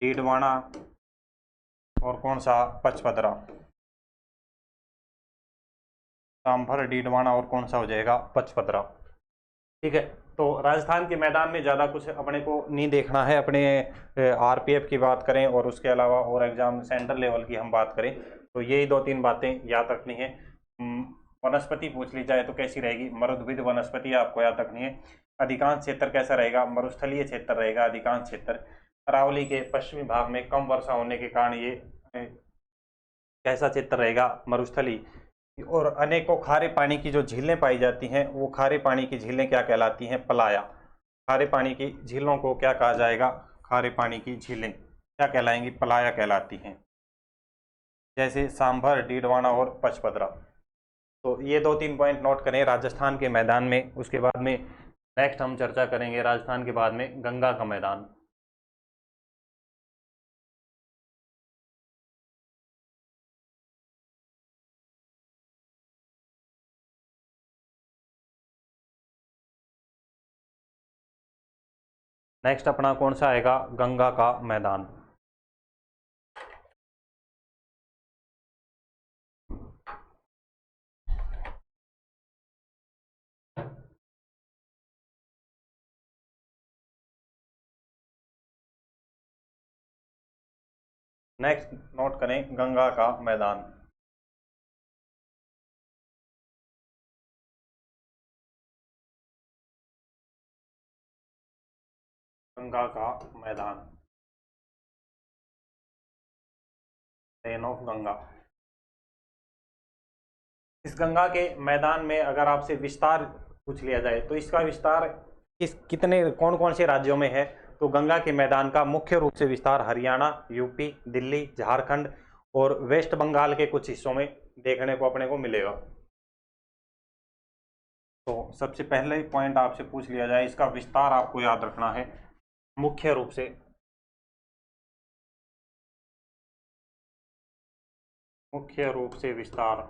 [SPEAKER 1] डीडवाना और कौन सा? पचपदरा। सांभर, डीडवाना और कौन सा हो जाएगा? पचपदरा। ठीक है। तो राजस्थान के मैदान में ज़्यादा कुछ अपने को नहीं देखना है। अपने आरपीएफ की बात करें और उसके अलावा और एग्जाम सेंटर लेवल की हम बात करें तो यही 2-3 बातें याद रखनी है। वनस्पति पूछ ली जाए तो कैसी रहेगी? मरुद्भिद वनस्पति आपको याद रखनी है। अधिकांश क्षेत्र कैसा रहेगा? मरुस्थलीय क्षेत्र रहेगा अधिकांश क्षेत्र। अरावली के पश्चिमी भाग में कम वर्षा होने के कारण ये कैसा क्षेत्र रहेगा? मरुस्थली। और अनेकों खारे पानी की जो झीलें पाई जाती हैं, वो खारे पानी की झीलें क्या कहलाती हैं? पलाया। खारे पानी की झीलों को क्या कहा जाएगा? खारे पानी की झीलें क्या कहलाएंगी? पलाया कहलाती हैं। जैसे सांभर, डीडवाना और पचपदरा। तो ये 2-3 पॉइंट नोट करें राजस्थान के मैदान में। उसके बाद में नेक्स्ट हम चर्चा करेंगे राजस्थान के बाद में गंगा का मैदान। नेक्स्ट अपना कौन सा आएगा? गंगा का मैदान। नेक्स्ट नोट करें गंगा का मैदान। गंगा का मैदान, प्लेन ऑफ गंगा। इस गंगा के मैदान में अगर आपसे विस्तार पूछ लिया जाए तो इसका विस्तार कितने कौन कौन से राज्यों में है? तो गंगा के मैदान का मुख्य रूप से विस्तार हरियाणा, यूपी, दिल्ली, झारखंड और वेस्ट बंगाल के कुछ हिस्सों में देखने को अपने को मिलेगा। तो सबसे पहले पॉइंट आपसे पूछ लिया जाए, इसका विस्तार आपको याद रखना है। मुख्य रूप से, मुख्य रूप से विस्तार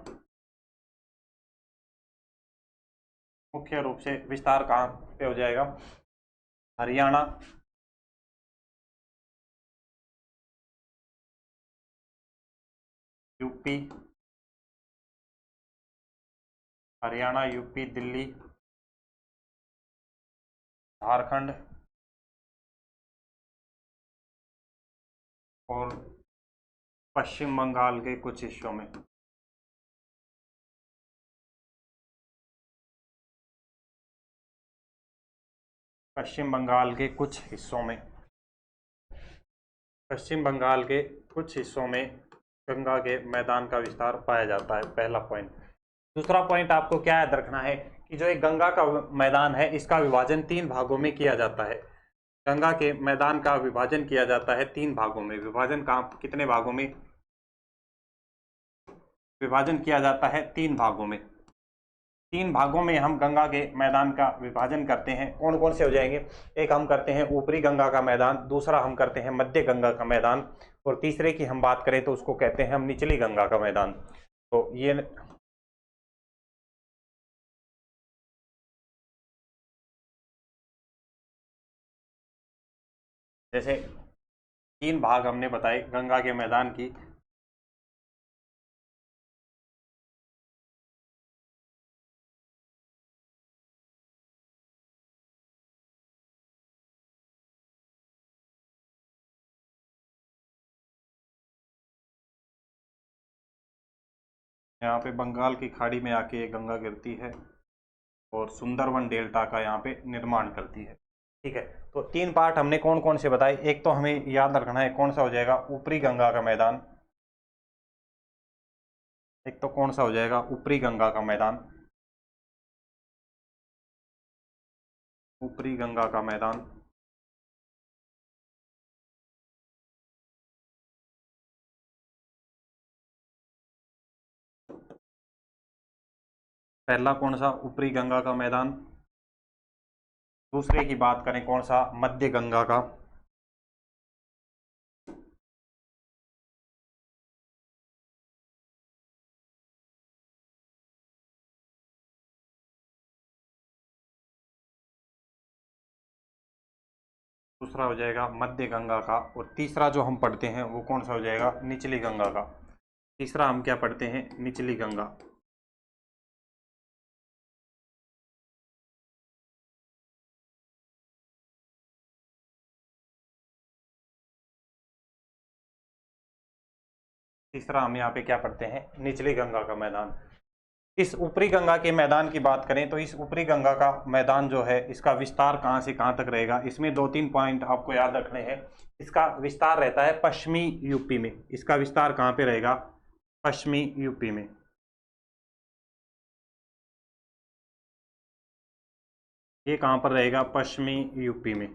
[SPEAKER 1] मुख्य रूप से विस्तार कहाँ पे हो जाएगा? हरियाणा, यूपी, हरियाणा, यूपी, दिल्ली, झारखंड और पश्चिम बंगाल के कुछ हिस्सों में। पश्चिम बंगाल के कुछ हिस्सों में, पश्चिम बंगाल के कुछ हिस्सों में गंगा के मैदान का विस्तार पाया जाता है, पहला पॉइंट। दूसरा पॉइंट आपको क्या याद रखना है कि जो एक गंगा का मैदान है इसका विभाजन 3 भागों में किया जाता है। गंगा के मैदान का विभाजन किया जाता है 3 भागों में। विभाजन कहाँ, कितने भागों में विभाजन किया जाता है? 3 भागों में। 3 भागों में हम गंगा के मैदान का विभाजन करते हैं। कौन कौन से हो जाएंगे? एक हम करते हैं ऊपरी गंगा का मैदान, दूसरा हम करते हैं मध्य गंगा का मैदान, और तीसरे की हम बात करें तो उसको कहते हैं हम निचली गंगा का मैदान। तो ये जैसे 3 भाग हमने बताए गंगा के मैदान की। यहाँ पे बंगाल की खाड़ी में आके ये गंगा गिरती है और सुंदरवन डेल्टा का यहाँ पे निर्माण करती है। ठीक है, तो 3 पार्ट हमने कौन कौन से बताए? एक तो हमें याद रखना है कौन सा हो जाएगा? ऊपरी गंगा का मैदान। एक तो कौन सा हो जाएगा? ऊपरी गंगा का मैदान, ऊपरी गंगा का मैदान। पहला कौन सा? ऊपरी गंगा का मैदान। दूसरे की बात करें कौन सा? मध्य गंगा का। दूसरा हो जाएगा मध्य गंगा का। और तीसरा जो हम पढ़ते हैं वो कौन सा हो जाएगा? निचली गंगा का। तीसरा हम क्या पढ़ते हैं? निचली गंगा। तीसरा हम यहाँ पे क्या पढ़ते हैं? निचली गंगा का मैदान। इस ऊपरी गंगा के मैदान की बात करें तो इस ऊपरी गंगा का मैदान जो है इसका विस्तार कहाँ से कहाँ तक रहेगा? इसमें 2-3 पॉइंट आपको याद रखने हैं। इसका विस्तार रहता है पश्चिमी यूपी में। इसका विस्तार कहाँ पे रहेगा? पश्चिमी यूपी में। ये कहाँ पर रहेगा? पश्चिमी यूपी में।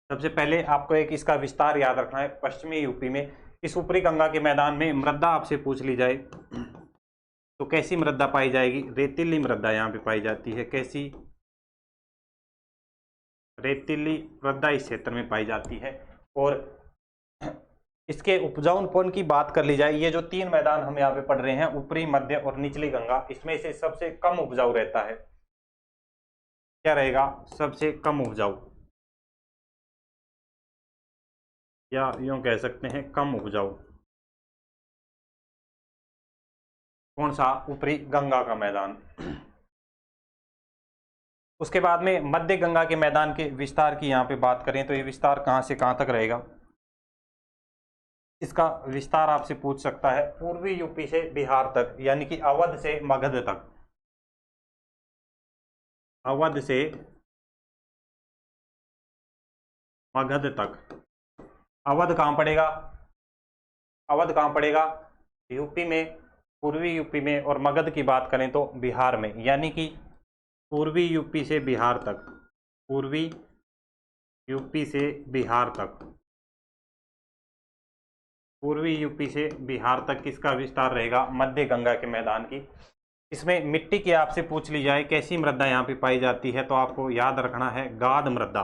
[SPEAKER 1] सबसे पहले आपको एक इसका विस्तार याद रखना है पश्चिमी यूपी में। इस ऊपरी गंगा के मैदान में मृदा आपसे पूछ ली जाए तो कैसी मृदा पाई जाएगी? रेतीली मृदा यहाँ पे पाई जाती है। कैसी? रेतीली मृदा इस क्षेत्र में पाई जाती है। और इसके उपजाऊपन की बात कर ली जाए, ये जो 3 मैदान हम यहाँ पे पढ़ रहे हैं, ऊपरी, मध्य और निचली गंगा, इसमें से सबसे कम उपजाऊ रहता है। क्या रहेगा? सबसे कम उपजाऊ, या यूं कह सकते हैं कम उपजाऊ। कौन सा? ऊपरी गंगा का मैदान। उसके बाद में मध्य गंगा के मैदान के विस्तार की यहाँ पे बात करें तो ये विस्तार कहाँ से कहाँ तक रहेगा? इसका विस्तार आपसे पूछ सकता है पूर्वी यूपी से बिहार तक, यानी कि अवध से मगध तक। अवध से मगध तक। अवध कहाँ पड़ेगा? अवध कहाँ पड़ेगा? यूपी में, पूर्वी यूपी में। और मगध की बात करें तो बिहार में, यानी कि पूर्वी यूपी से बिहार तक, पूर्वी यूपी से बिहार तक, पूर्वी यूपी से बिहार तक किसका विस्तार रहेगा? मध्य गंगा के मैदान की। इसमें मिट्टी की आपसे पूछ ली जाए कैसी मृदा यहाँ पे पाई जाती है तो आपको याद रखना है गाद मृदा।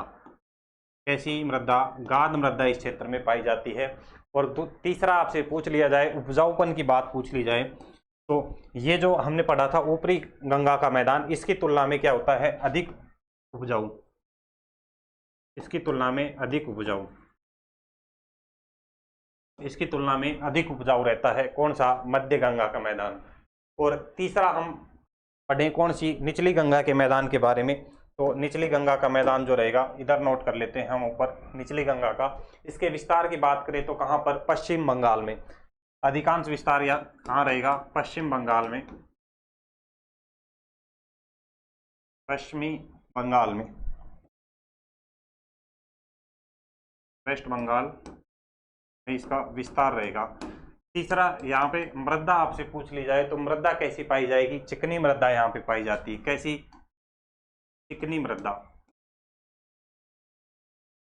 [SPEAKER 1] कैसी मृदा? गाद मृदा इस क्षेत्र में पाई जाती है। और तीसरा आपसे पूछ लिया जाए उपजाऊपन की बात पूछ ली जाए तो ये जो हमने पढ़ा था ऊपरी गंगा का मैदान, इसकी तुलना में क्या होता है, अधिक उपजाऊ, इसकी तुलना में अधिक उपजाऊ, इसकी तुलना में अधिक उपजाऊ रहता है कौन सा, मध्य गंगा का मैदान। और तीसरा हम पढ़ें कौन सी, निचली गंगा के मैदान के बारे में। तो निचली गंगा का मैदान जो रहेगा, इधर नोट कर लेते हैं हम ऊपर, निचली गंगा का, इसके विस्तार की बात करें तो कहाँ पर, पश्चिम बंगाल में, अधिकांश विस्तार या कहाँ रहेगा, पश्चिम बंगाल में, पश्चिमी बंगाल में, वेस्ट बंगाल में इसका विस्तार रहेगा। तीसरा, यहाँ पे मृदा आपसे पूछ ली जाए तो मृदा कैसी पाई जाएगी, चिकनी मृदा यहाँ पे पाई जाती है। कैसी, चिकनी मृदा,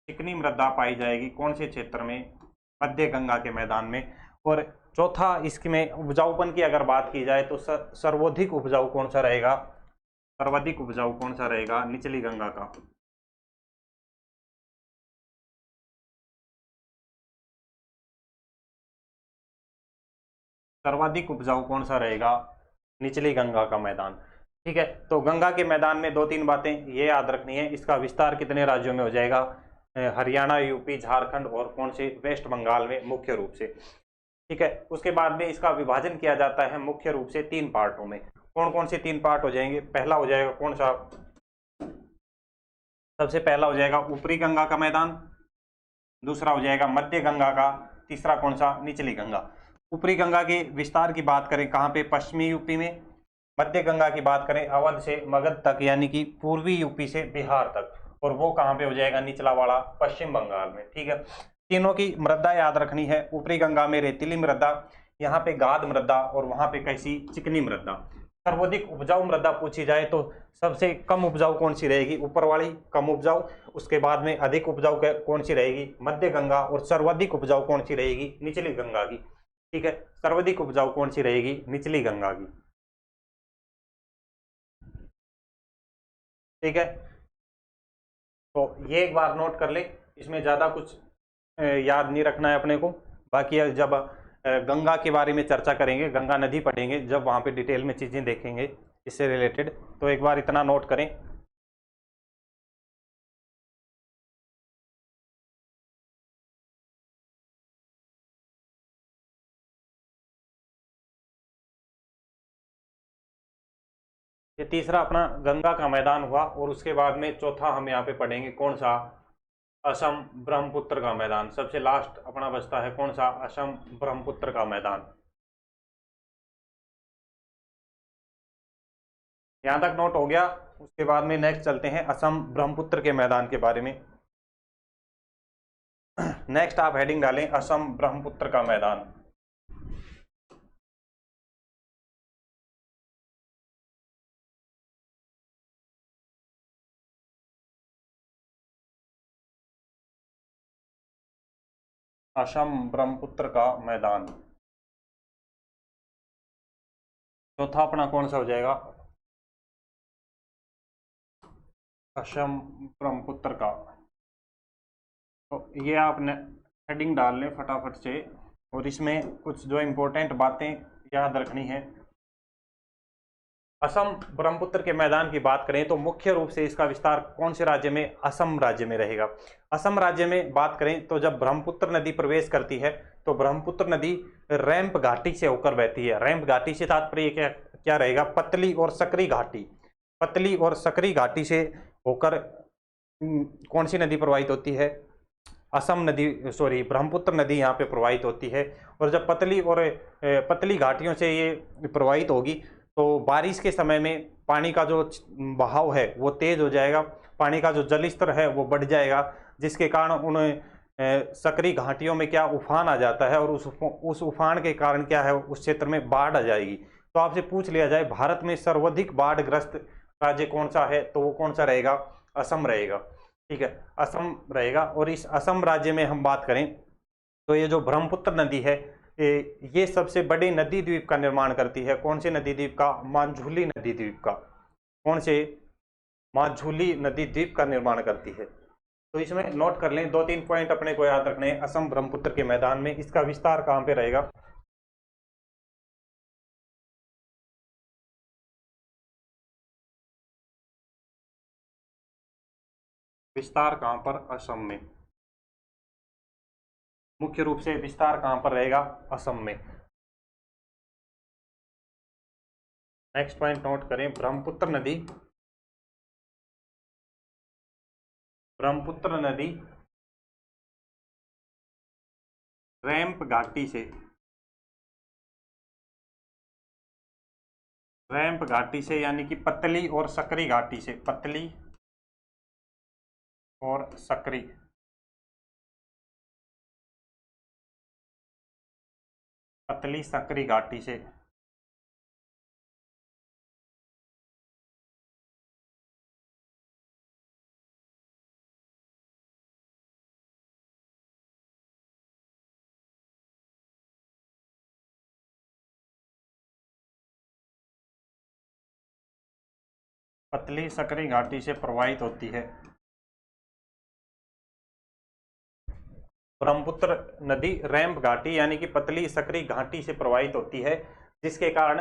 [SPEAKER 1] चिकनी मृदा पाई जाएगी कौन से क्षेत्र में, मध्य गंगा के मैदान में। और चौथा, इसमें उपजाऊपन की अगर बात की जाए तो सर्वाधिक उपजाऊ कौन सा रहेगा, सर्वाधिक उपजाऊ कौन सा रहेगा, निचली गंगा का। सर्वाधिक उपजाऊ कौन सा रहेगा, निचली गंगा का मैदान। ठीक है, तो गंगा के मैदान में दो तीन बातें ये याद रखनी है, इसका विस्तार कितने राज्यों में हो जाएगा, हरियाणा, यूपी, झारखंड और कौन से, वेस्ट बंगाल में मुख्य रूप से। ठीक है, उसके बाद में इसका विभाजन किया जाता है मुख्य रूप से 3 पार्टों में। कौन कौन से 3 पार्ट हो जाएंगे, पहला हो जाएगा कौन सा, सबसे पहला हो जाएगा ऊपरी गंगा का मैदान, दूसरा हो जाएगा मध्य गंगा का, तीसरा कौन सा, निचली गंगा। ऊपरी गंगा के विस्तार की बात करें कहाँ पे, पश्चिमी यूपी में। मध्य गंगा की बात करें अवध से मगध तक, यानी कि पूर्वी यूपी से बिहार तक, और वो कहाँ पे हो जाएगा, निचला वाला पश्चिम बंगाल में। ठीक है, तीनों की मृदा याद रखनी है। ऊपरी गंगा में रेतीली मृदा, यहाँ पे गाद मृदा, और वहाँ पे कैसी, चिकनी मृदा। सर्वाधिक उपजाऊ मृदा पूछी जाए तो सबसे कम उपजाऊ कौन सी रहेगी, ऊपर वाली कम उपजाऊ, उसके बाद में अधिक उपजाऊ कौन सी रहेगी, मध्य गंगा, और सर्वाधिक उपजाऊ कौन सी रहेगी, निचली गंगा की। ठीक है, सर्वाधिक उपजाऊ कौन सी रहेगी, निचली गंगा की। ठीक है, तो ये एक बार नोट कर ले, इसमें ज़्यादा कुछ याद नहीं रखना है अपने को। बाकी जब गंगा के बारे में चर्चा करेंगे, गंगा नदी पढ़ेंगे, जब वहाँ पे डिटेल में चीज़ें देखेंगे इससे रिलेटेड, तो एक बार इतना नोट करें। ये तीसरा अपना गंगा का मैदान हुआ, और उसके बाद में चौथा हम यहाँ पे पढ़ेंगे कौन सा, असम ब्रह्मपुत्र का मैदान। सबसे लास्ट अपना बचता है कौन सा, असम ब्रह्मपुत्र का मैदान। यहाँ तक नोट हो गया। उसके बाद में नेक्स्ट चलते हैं असम ब्रह्मपुत्र के मैदान के बारे में। नेक्स्ट आप हेडिंग डालें, असम ब्रह्मपुत्र का मैदान। असम ब्रह्मपुत्र का मैदान। चौथा अपना कौन सा हो जाएगा, असम ब्रह्मपुत्र का। तो ये आपने हेडिंग डाल लें फटाफट से, और इसमें कुछ जो इम्पोर्टेंट बातें याद रखनी है। असम ब्रह्मपुत्र के मैदान की बात करें तो मुख्य रूप से इसका विस्तार कौन से राज्य में, असम राज्य में रहेगा। असम राज्य में बात करें तो जब ब्रह्मपुत्र नदी प्रवेश करती है तो ब्रह्मपुत्र नदी रैंप घाटी से होकर बहती है। रैंप घाटी से तात्पर्य क्या क्या रहेगा, पतली और सकरी घाटी, पतली और सकरी घाटी से होकर कौन सी नदी प्रवाहित होती है, असम नदी, सॉरी ब्रह्मपुत्र नदी यहाँ पे प्रवाहित होती है। और जब पतली घाटियों से ये प्रवाहित होगी तो बारिश के समय में पानी का जो बहाव है वो तेज हो जाएगा, पानी का जो जल स्तर है वो बढ़ जाएगा, जिसके कारण उन सकरी घाटियों में क्या उफान आ जाता है, और उस उफान के कारण क्या है, उस क्षेत्र में बाढ़ आ जाएगी। तो आपसे पूछ लिया जाए भारत में सर्वाधिक बाढ़ग्रस्त राज्य कौन सा है, तो वो कौन सा रहेगा, असम रहेगा। ठीक है, असम रहेगा। और इस असम राज्य में हम बात करें तो ये जो ब्रह्मपुत्र नदी है ये सबसे बड़े नदी द्वीप का निर्माण करती है। कौन से नदी द्वीप का, मांझुली नदी द्वीप का। कौन से, मांझुली नदी द्वीप का निर्माण करती है। तो इसमें नोट कर लें, 2-3 पॉइंट अपने को याद रखने हैं। असम ब्रह्मपुत्र के मैदान में इसका विस्तार कहाँ पे रहेगा, विस्तार कहाँ पर? असम में। मुख्य रूप से विस्तार कहाँ पर रहेगा? असम में। नेक्स्ट पॉइंट नोट करें, ब्रह्मपुत्र नदी, ब्रह्मपुत्र नदी रैंप घाटी से, रैंप घाटी से यानी कि पतली और सकरी घाटी से, पतली और सकरी, पतली सकरी घाटी से पतली सकरी घाटी से प्रवाहित होती है। ब्रह्मपुत्र नदी रैंप घाटी यानी कि पतली सकरी घाटी से प्रवाहित होती है, जिसके कारण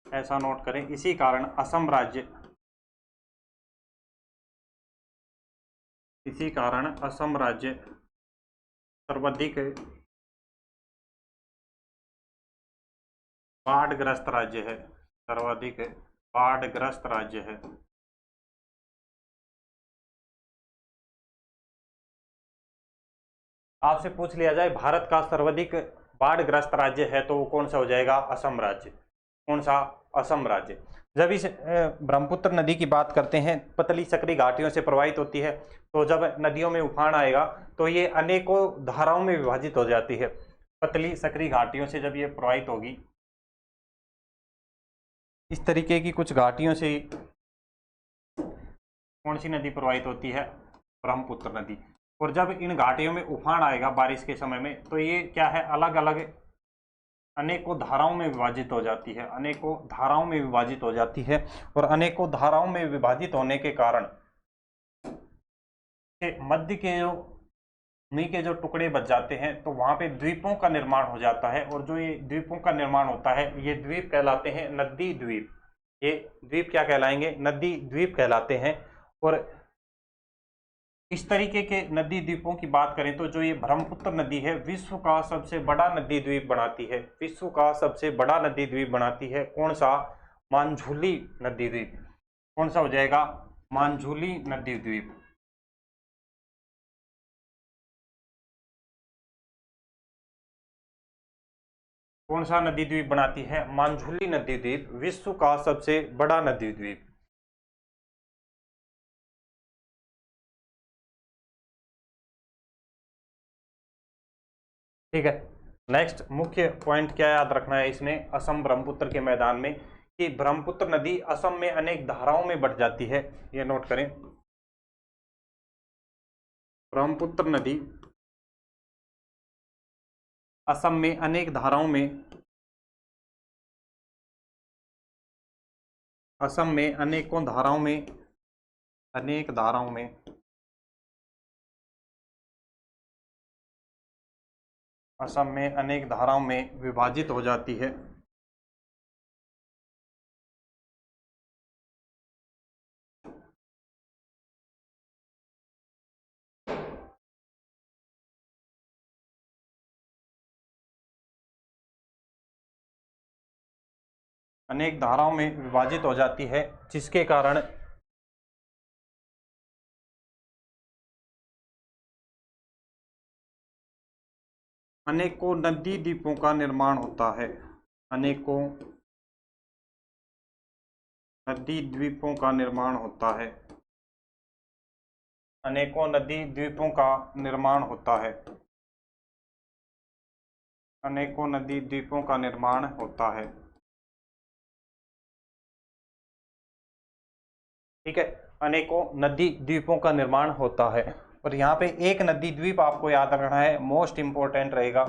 [SPEAKER 1] ऐसा नोट करें, इसी कारण असम राज्य, इसी कारण असम राज्य सर्वाधिक बाढ़ग्रस्त राज्य है, सर्वाधिक बाढ़ग्रस्त राज्य है। आपसे पूछ लिया जाए भारत का सर्वाधिक बाढ़ग्रस्त राज्य है तो वो कौन सा हो जाएगा? असम राज्य। कौन सा? असम राज्य। जब इस ब्रह्मपुत्र नदी की बात करते हैं, पतली सकरी घाटियों से प्रवाहित होती है, तो जब नदियों में उफान आएगा तो ये अनेकों धाराओं में विभाजित हो जाती है। पतली सकरी घाटियों से जब ये प्रवाहित होगी, इस तरीके की कुछ घाटियों से कौन सी नदी प्रवाहित होती है? ब्रह्मपुत्र नदी। और जब इन घाटियों में उफान आएगा बारिश के समय में, तो ये क्या है? अलग अलग अनेकों धाराओं में विभाजित हो जाती है, अनेकों धाराओं में विभाजित हो जाती है। और अनेकों धाराओं में विभाजित होने के कारण मध्य के जो भूमि के जो टुकड़े बच जाते हैं, तो वहां पे द्वीपों का निर्माण हो जाता है। और जो ये द्वीपों का निर्माण होता है, ये द्वीप कहलाते हैं नदी द्वीप। ये द्वीप क्या कहलाएंगे? नदी द्वीप कहलाते हैं। और इस तरीके के नदी द्वीपों की बात करें तो जो ये ब्रह्मपुत्र नदी है, विश्व का सबसे बड़ा नदी द्वीप बनाती है, विश्व का सबसे बड़ा नदी द्वीप बनाती है। कौन सा? मांझुली नदी द्वीप। कौन सा हो जाएगा? मांझुली नदी द्वीप। कौन सा नदी द्वीप बनाती है? मांझुली नदी द्वीप, विश्व का सबसे बड़ा नदी द्वीप। ठीक है। नेक्स्ट मुख्य पॉइंट क्या याद रखना है इसमें, असम ब्रह्मपुत्र के मैदान में, कि ब्रह्मपुत्र नदी असम में अनेक धाराओं में बढ़ जाती है। ये नोट करें, ब्रह्मपुत्र नदी असम में अनेक धाराओं में, असम में अनेकों धाराओं में, अनेक धाराओं में, असम में अनेक धाराओं में विभाजित हो जाती है। अनेक धाराओं में विभाजित हो जाती है, जिसके कारण अनेकों नदी द्वीपों का निर्माण होता है, अनेकों नदी द्वीपों का निर्माण होता है, अनेकों नदी द्वीपों का निर्माण होता है, अनेकों नदी द्वीपों का निर्माण होता है। ठीक है, अनेकों नदी द्वीपों का निर्माण होता है। और यहाँ पे एक नदी द्वीप आपको याद रखना है, मोस्ट इंपोर्टेंट रहेगा।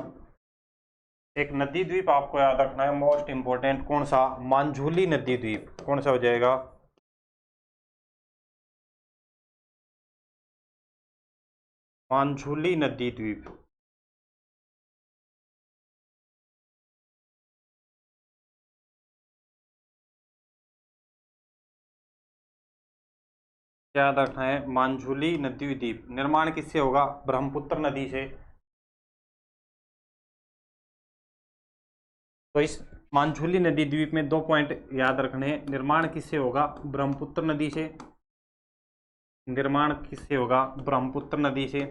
[SPEAKER 1] एक नदी द्वीप आपको याद रखना है, मोस्ट इंपोर्टेंट। कौन सा? मांझुली नदी द्वीप। कौन सा हो जाएगा? मांझुली नदी द्वीप। याद रखना है, मांझुली नदी द्वीप निर्माण किससे होगा? ब्रह्मपुत्र नदी से। तो इस मांझुली नदी द्वीप में 2 पॉइंट याद रखने हैं। निर्माण किससे होगा? ब्रह्मपुत्र नदी से। निर्माण किससे होगा? ब्रह्मपुत्र नदी से।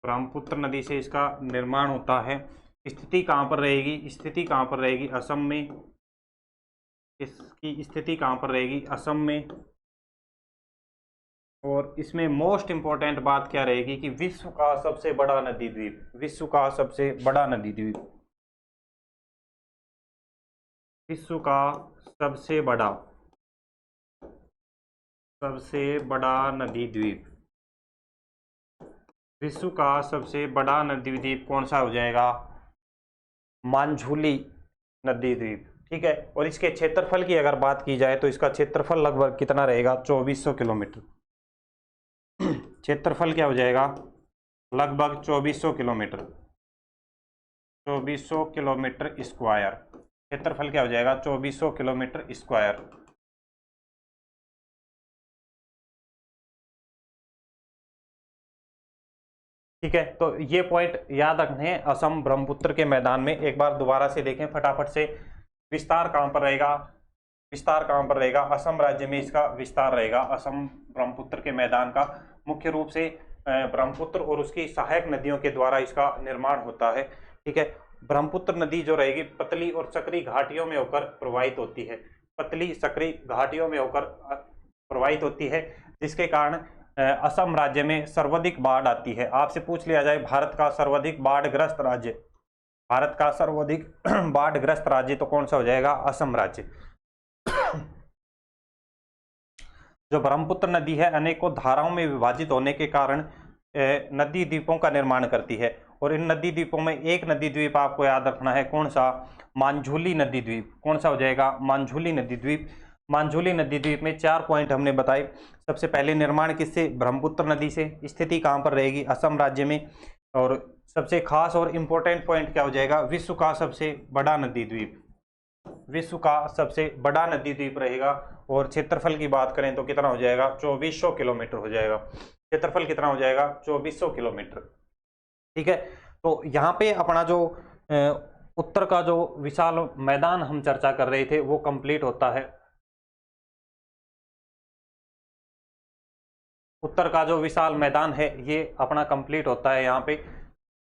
[SPEAKER 1] ब्रह्मपुत्र नदी से इसका निर्माण होता है। स्थिति कहाँ पर रहेगी? स्थिति कहाँ पर रहेगी? असम में। इसकी स्थिति कहाँ पर रहेगी? असम में। और इसमें मोस्ट इंपॉर्टेंट बात क्या रहेगी कि विश्व का सबसे बड़ा नदी द्वीप, विश्व का सबसे बड़ा नदी द्वीप, विश्व का सबसे बड़ा नदी द्वीप, विश्व का सबसे बड़ा नदी द्वीप कौन सा हो जाएगा? मांझुली नदी द्वीप। ठीक है। और इसके क्षेत्रफल की अगर बात की जाए तो इसका क्षेत्रफल लगभग कितना रहेगा? 2400 किलोमीटर। क्षेत्रफल क्या हो जाएगा? लगभग 2400 किलोमीटर। 2400 kilometre square. क्षेत्रफल क्या हो जाएगा? 2400 किलोमीटर स्क्वायर। ठीक है। तो ये पॉइंट याद रखने हैं असम ब्रह्मपुत्र के मैदान में। एक बार दोबारा से देखें फटाफट से। विस्तार कहाँ पर रहेगा? विस्तार कहाँ पर रहेगा? असम राज्य में इसका विस्तार रहेगा। असम ब्रह्मपुत्र के मैदान का मुख्य रूप से ब्रह्मपुत्र और उसकी सहायक नदियों के द्वारा इसका निर्माण होता है। ठीक है। ब्रह्मपुत्र नदी जो रहेगी पतली और सकरी घाटियों में होकर प्रवाहित होती है। पतली सकरी घाटियों में होकर प्रवाहित होती है, जिसके कारण असम राज्य में सर्वाधिक बाढ़ आती है। आपसे पूछ लिया जाए भारत का सर्वाधिक बाढ़ग्रस्त राज्य, भारत का सर्वाधिक बाढ़ग्रस्त राज्य तो कौन सा हो जाएगा? असम राज्य। जो ब्रह्मपुत्र नदी है अनेकों धाराओं में विभाजित होने के कारण नदी द्वीपों का निर्माण करती है। और इन नदी द्वीपों में एक नदी द्वीप आपको याद रखना है, कौन सा? मांझुली नदी द्वीप। कौन सा हो जाएगा? मांझुली नदी द्वीप। मांझुली नदी द्वीप में 4 पॉइंट हमने बताए। सबसे पहले निर्माण किससे? ब्रह्मपुत्र नदी से। स्थिति कहाँ पर रहेगी? असम राज्य में। और सबसे खास और इम्पोर्टेंट पॉइंट क्या हो जाएगा? विश्व का सबसे बड़ा नदी द्वीप, विश्व का सबसे बड़ा नदी द्वीप रहेगा। और क्षेत्रफल की बात करें तो कितना हो जाएगा? 2400 किलोमीटर हो जाएगा। क्षेत्रफल कितना हो जाएगा? 2400 किलोमीटर। ठीक है। तो यहाँ पे अपना जो उत्तर का जो विशाल मैदान हम चर्चा कर रहे थे वो कंप्लीट होता है। उत्तर का जो विशाल मैदान है ये अपना कंप्लीट होता है। यहाँ पे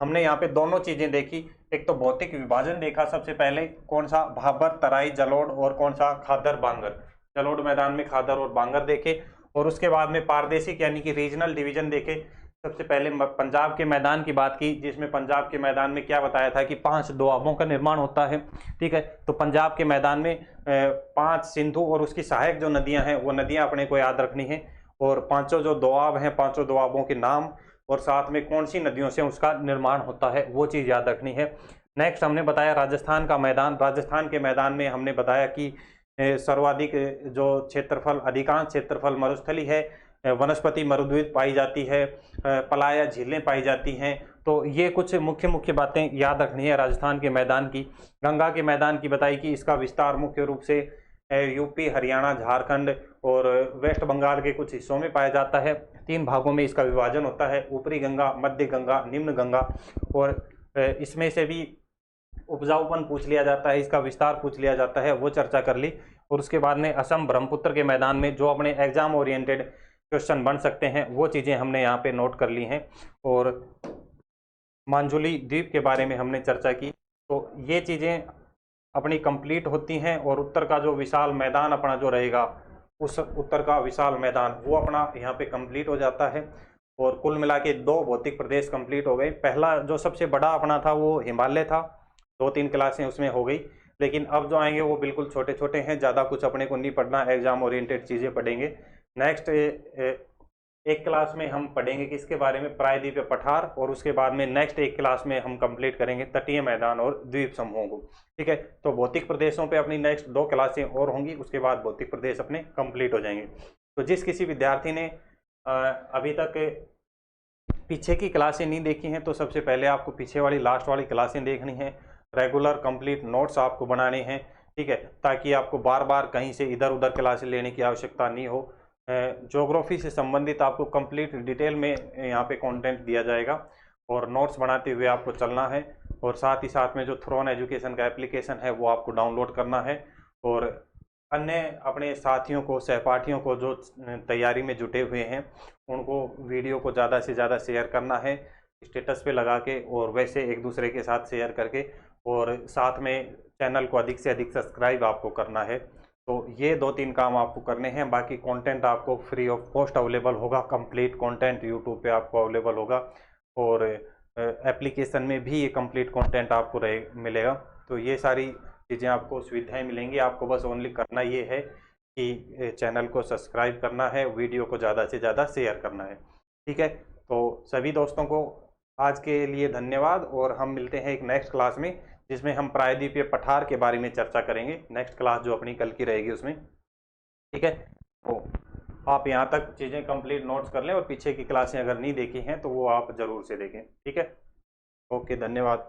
[SPEAKER 1] हमने यहाँ पे दोनों चीजें देखी। एक तो भौतिक विभाजन देखा सबसे पहले, कौन सा? भाबर, तराई, जलोढ़ और कौन सा? खादर, बांगर। जलोढ़ मैदान में खादर और बांगर देखे। और उसके बाद में पारदेशिक यानी कि रीजनल डिवीजन देखे। सबसे पहले पंजाब के मैदान की बात की, जिसमें पंजाब के मैदान में क्या बताया था कि 5 दोआबों का निर्माण होता है। ठीक है। तो पंजाब के मैदान में 5 सिंधु और उसकी सहायक जो नदियां हैं वो नदियां अपने को याद रखनी है। और 5 जो दोआब हैं, 5 दोआबों के नाम और साथ में कौन सी नदियों से उसका निर्माण होता है वो चीज़ याद रखनी है। नेक्स्ट हमने बताया राजस्थान का मैदान। राजस्थान के मैदान में हमने बताया कि सर्वाधिक जो क्षेत्रफल, अधिकांश क्षेत्रफल मरुस्थली है, वनस्पति मरुद्वीप पाई जाती है, पलाया झीलें पाई जाती हैं। तो ये कुछ मुख्य मुख्य बातें याद रखनी है राजस्थान के मैदान की। गंगा के मैदान की बताई कि इसका विस्तार मुख्य रूप से यूपी, हरियाणा, झारखंड और वेस्ट बंगाल के कुछ हिस्सों में पाया जाता है। 3 भागों में इसका विभाजन होता है, ऊपरी गंगा, मध्य गंगा, निम्न गंगा। और इसमें से भी उपजाऊपन पूछ लिया जाता है, इसका विस्तार पूछ लिया जाता है, वो चर्चा कर ली। और उसके बाद में असम ब्रह्मपुत्र के मैदान में जो अपने एग्जाम ओरिएंटेड क्वेश्चन बन सकते हैं वो चीज़ें हमने यहाँ पे नोट कर ली हैं। और मांझुली द्वीप के बारे में हमने चर्चा की। तो ये चीज़ें अपनी कंप्लीट होती हैं। और उत्तर का जो विशाल मैदान अपना जो रहेगा, उस उत्तर का विशाल मैदान वो अपना यहाँ पे कंप्लीट हो जाता है। और कुल मिला के 2 भौतिक प्रदेश कंप्लीट हो गए। पहला जो सबसे बड़ा अपना था वो हिमालय था, 2-3 क्लासें उसमें हो गई। लेकिन अब जो आएंगे वो बिल्कुल छोटे छोटे हैं, ज़्यादा कुछ अपने को नहीं पढ़ना, एग्जाम ओरिएंटेड चीज़ें पढ़ेंगे। नेक्स्ट एक क्लास में हम पढ़ेंगे किसके बारे में? प्रायद्वीपीय पठार। और उसके बाद में नेक्स्ट एक क्लास में हम कंप्लीट करेंगे तटीय मैदान और द्वीप समूहों को। ठीक है। तो भौतिक प्रदेशों पे अपनी नेक्स्ट 2 क्लासें और होंगी, उसके बाद भौतिक प्रदेश अपने कंप्लीट हो जाएंगे। तो जिस किसी विद्यार्थी ने अभी तक पीछे की क्लासें नहीं देखी हैं तो सबसे पहले आपको पीछे वाली लास्ट वाली क्लासें देखनी है। रेगुलर कंप्लीट नोट्स आपको बनाने हैं। ठीक है, ताकि आपको बार बार कहीं से इधर उधर क्लास लेने की आवश्यकता नहीं हो। ज्योग्राफी से संबंधित आपको कंप्लीट डिटेल में यहाँ पे कंटेंट दिया जाएगा और नोट्स बनाते हुए आपको चलना है। और साथ ही साथ में जो थ्रोन एजुकेशन का एप्लीकेशन है वो आपको डाउनलोड करना है और अन्य अपने साथियों को, सहपाठियों को जो तैयारी में जुटे हुए हैं उनको वीडियो को ज़्यादा से ज़्यादा शेयर करना है स्टेटस पे लगा के, और वैसे एक दूसरे के साथ शेयर करके, और साथ में चैनल को अधिक से अधिक सब्सक्राइब आपको करना है। तो ये 2-3 काम आपको करने हैं। बाकी कंटेंट आपको फ्री ऑफ कॉस्ट अवेलेबल होगा, कंप्लीट कंटेंट यूट्यूब पे आपको अवेलेबल होगा और एप्लीकेशन में भी ये कंप्लीट कंटेंट आपको मिलेगा। तो ये सारी चीज़ें आपको सुविधाएं मिलेंगी। आपको बस ओनली करना ये है कि चैनल को सब्सक्राइब करना है, वीडियो को ज़्यादा से ज़्यादा शेयर करना है। ठीक है, तो सभी दोस्तों को आज के लिए धन्यवाद और हम मिलते हैं एक नेक्स्ट क्लास में जिसमें हम प्रायद्वीपीय पठार के बारे में चर्चा करेंगे। नेक्स्ट क्लास जो अपनी कल की रहेगी उसमें। ठीक है, तो आप यहाँ तक चीज़ें कंप्लीट नोट्स कर लें और पीछे की क्लासें अगर नहीं देखी हैं तो वो आप ज़रूर से देखें। ठीक है, ओके, धन्यवाद।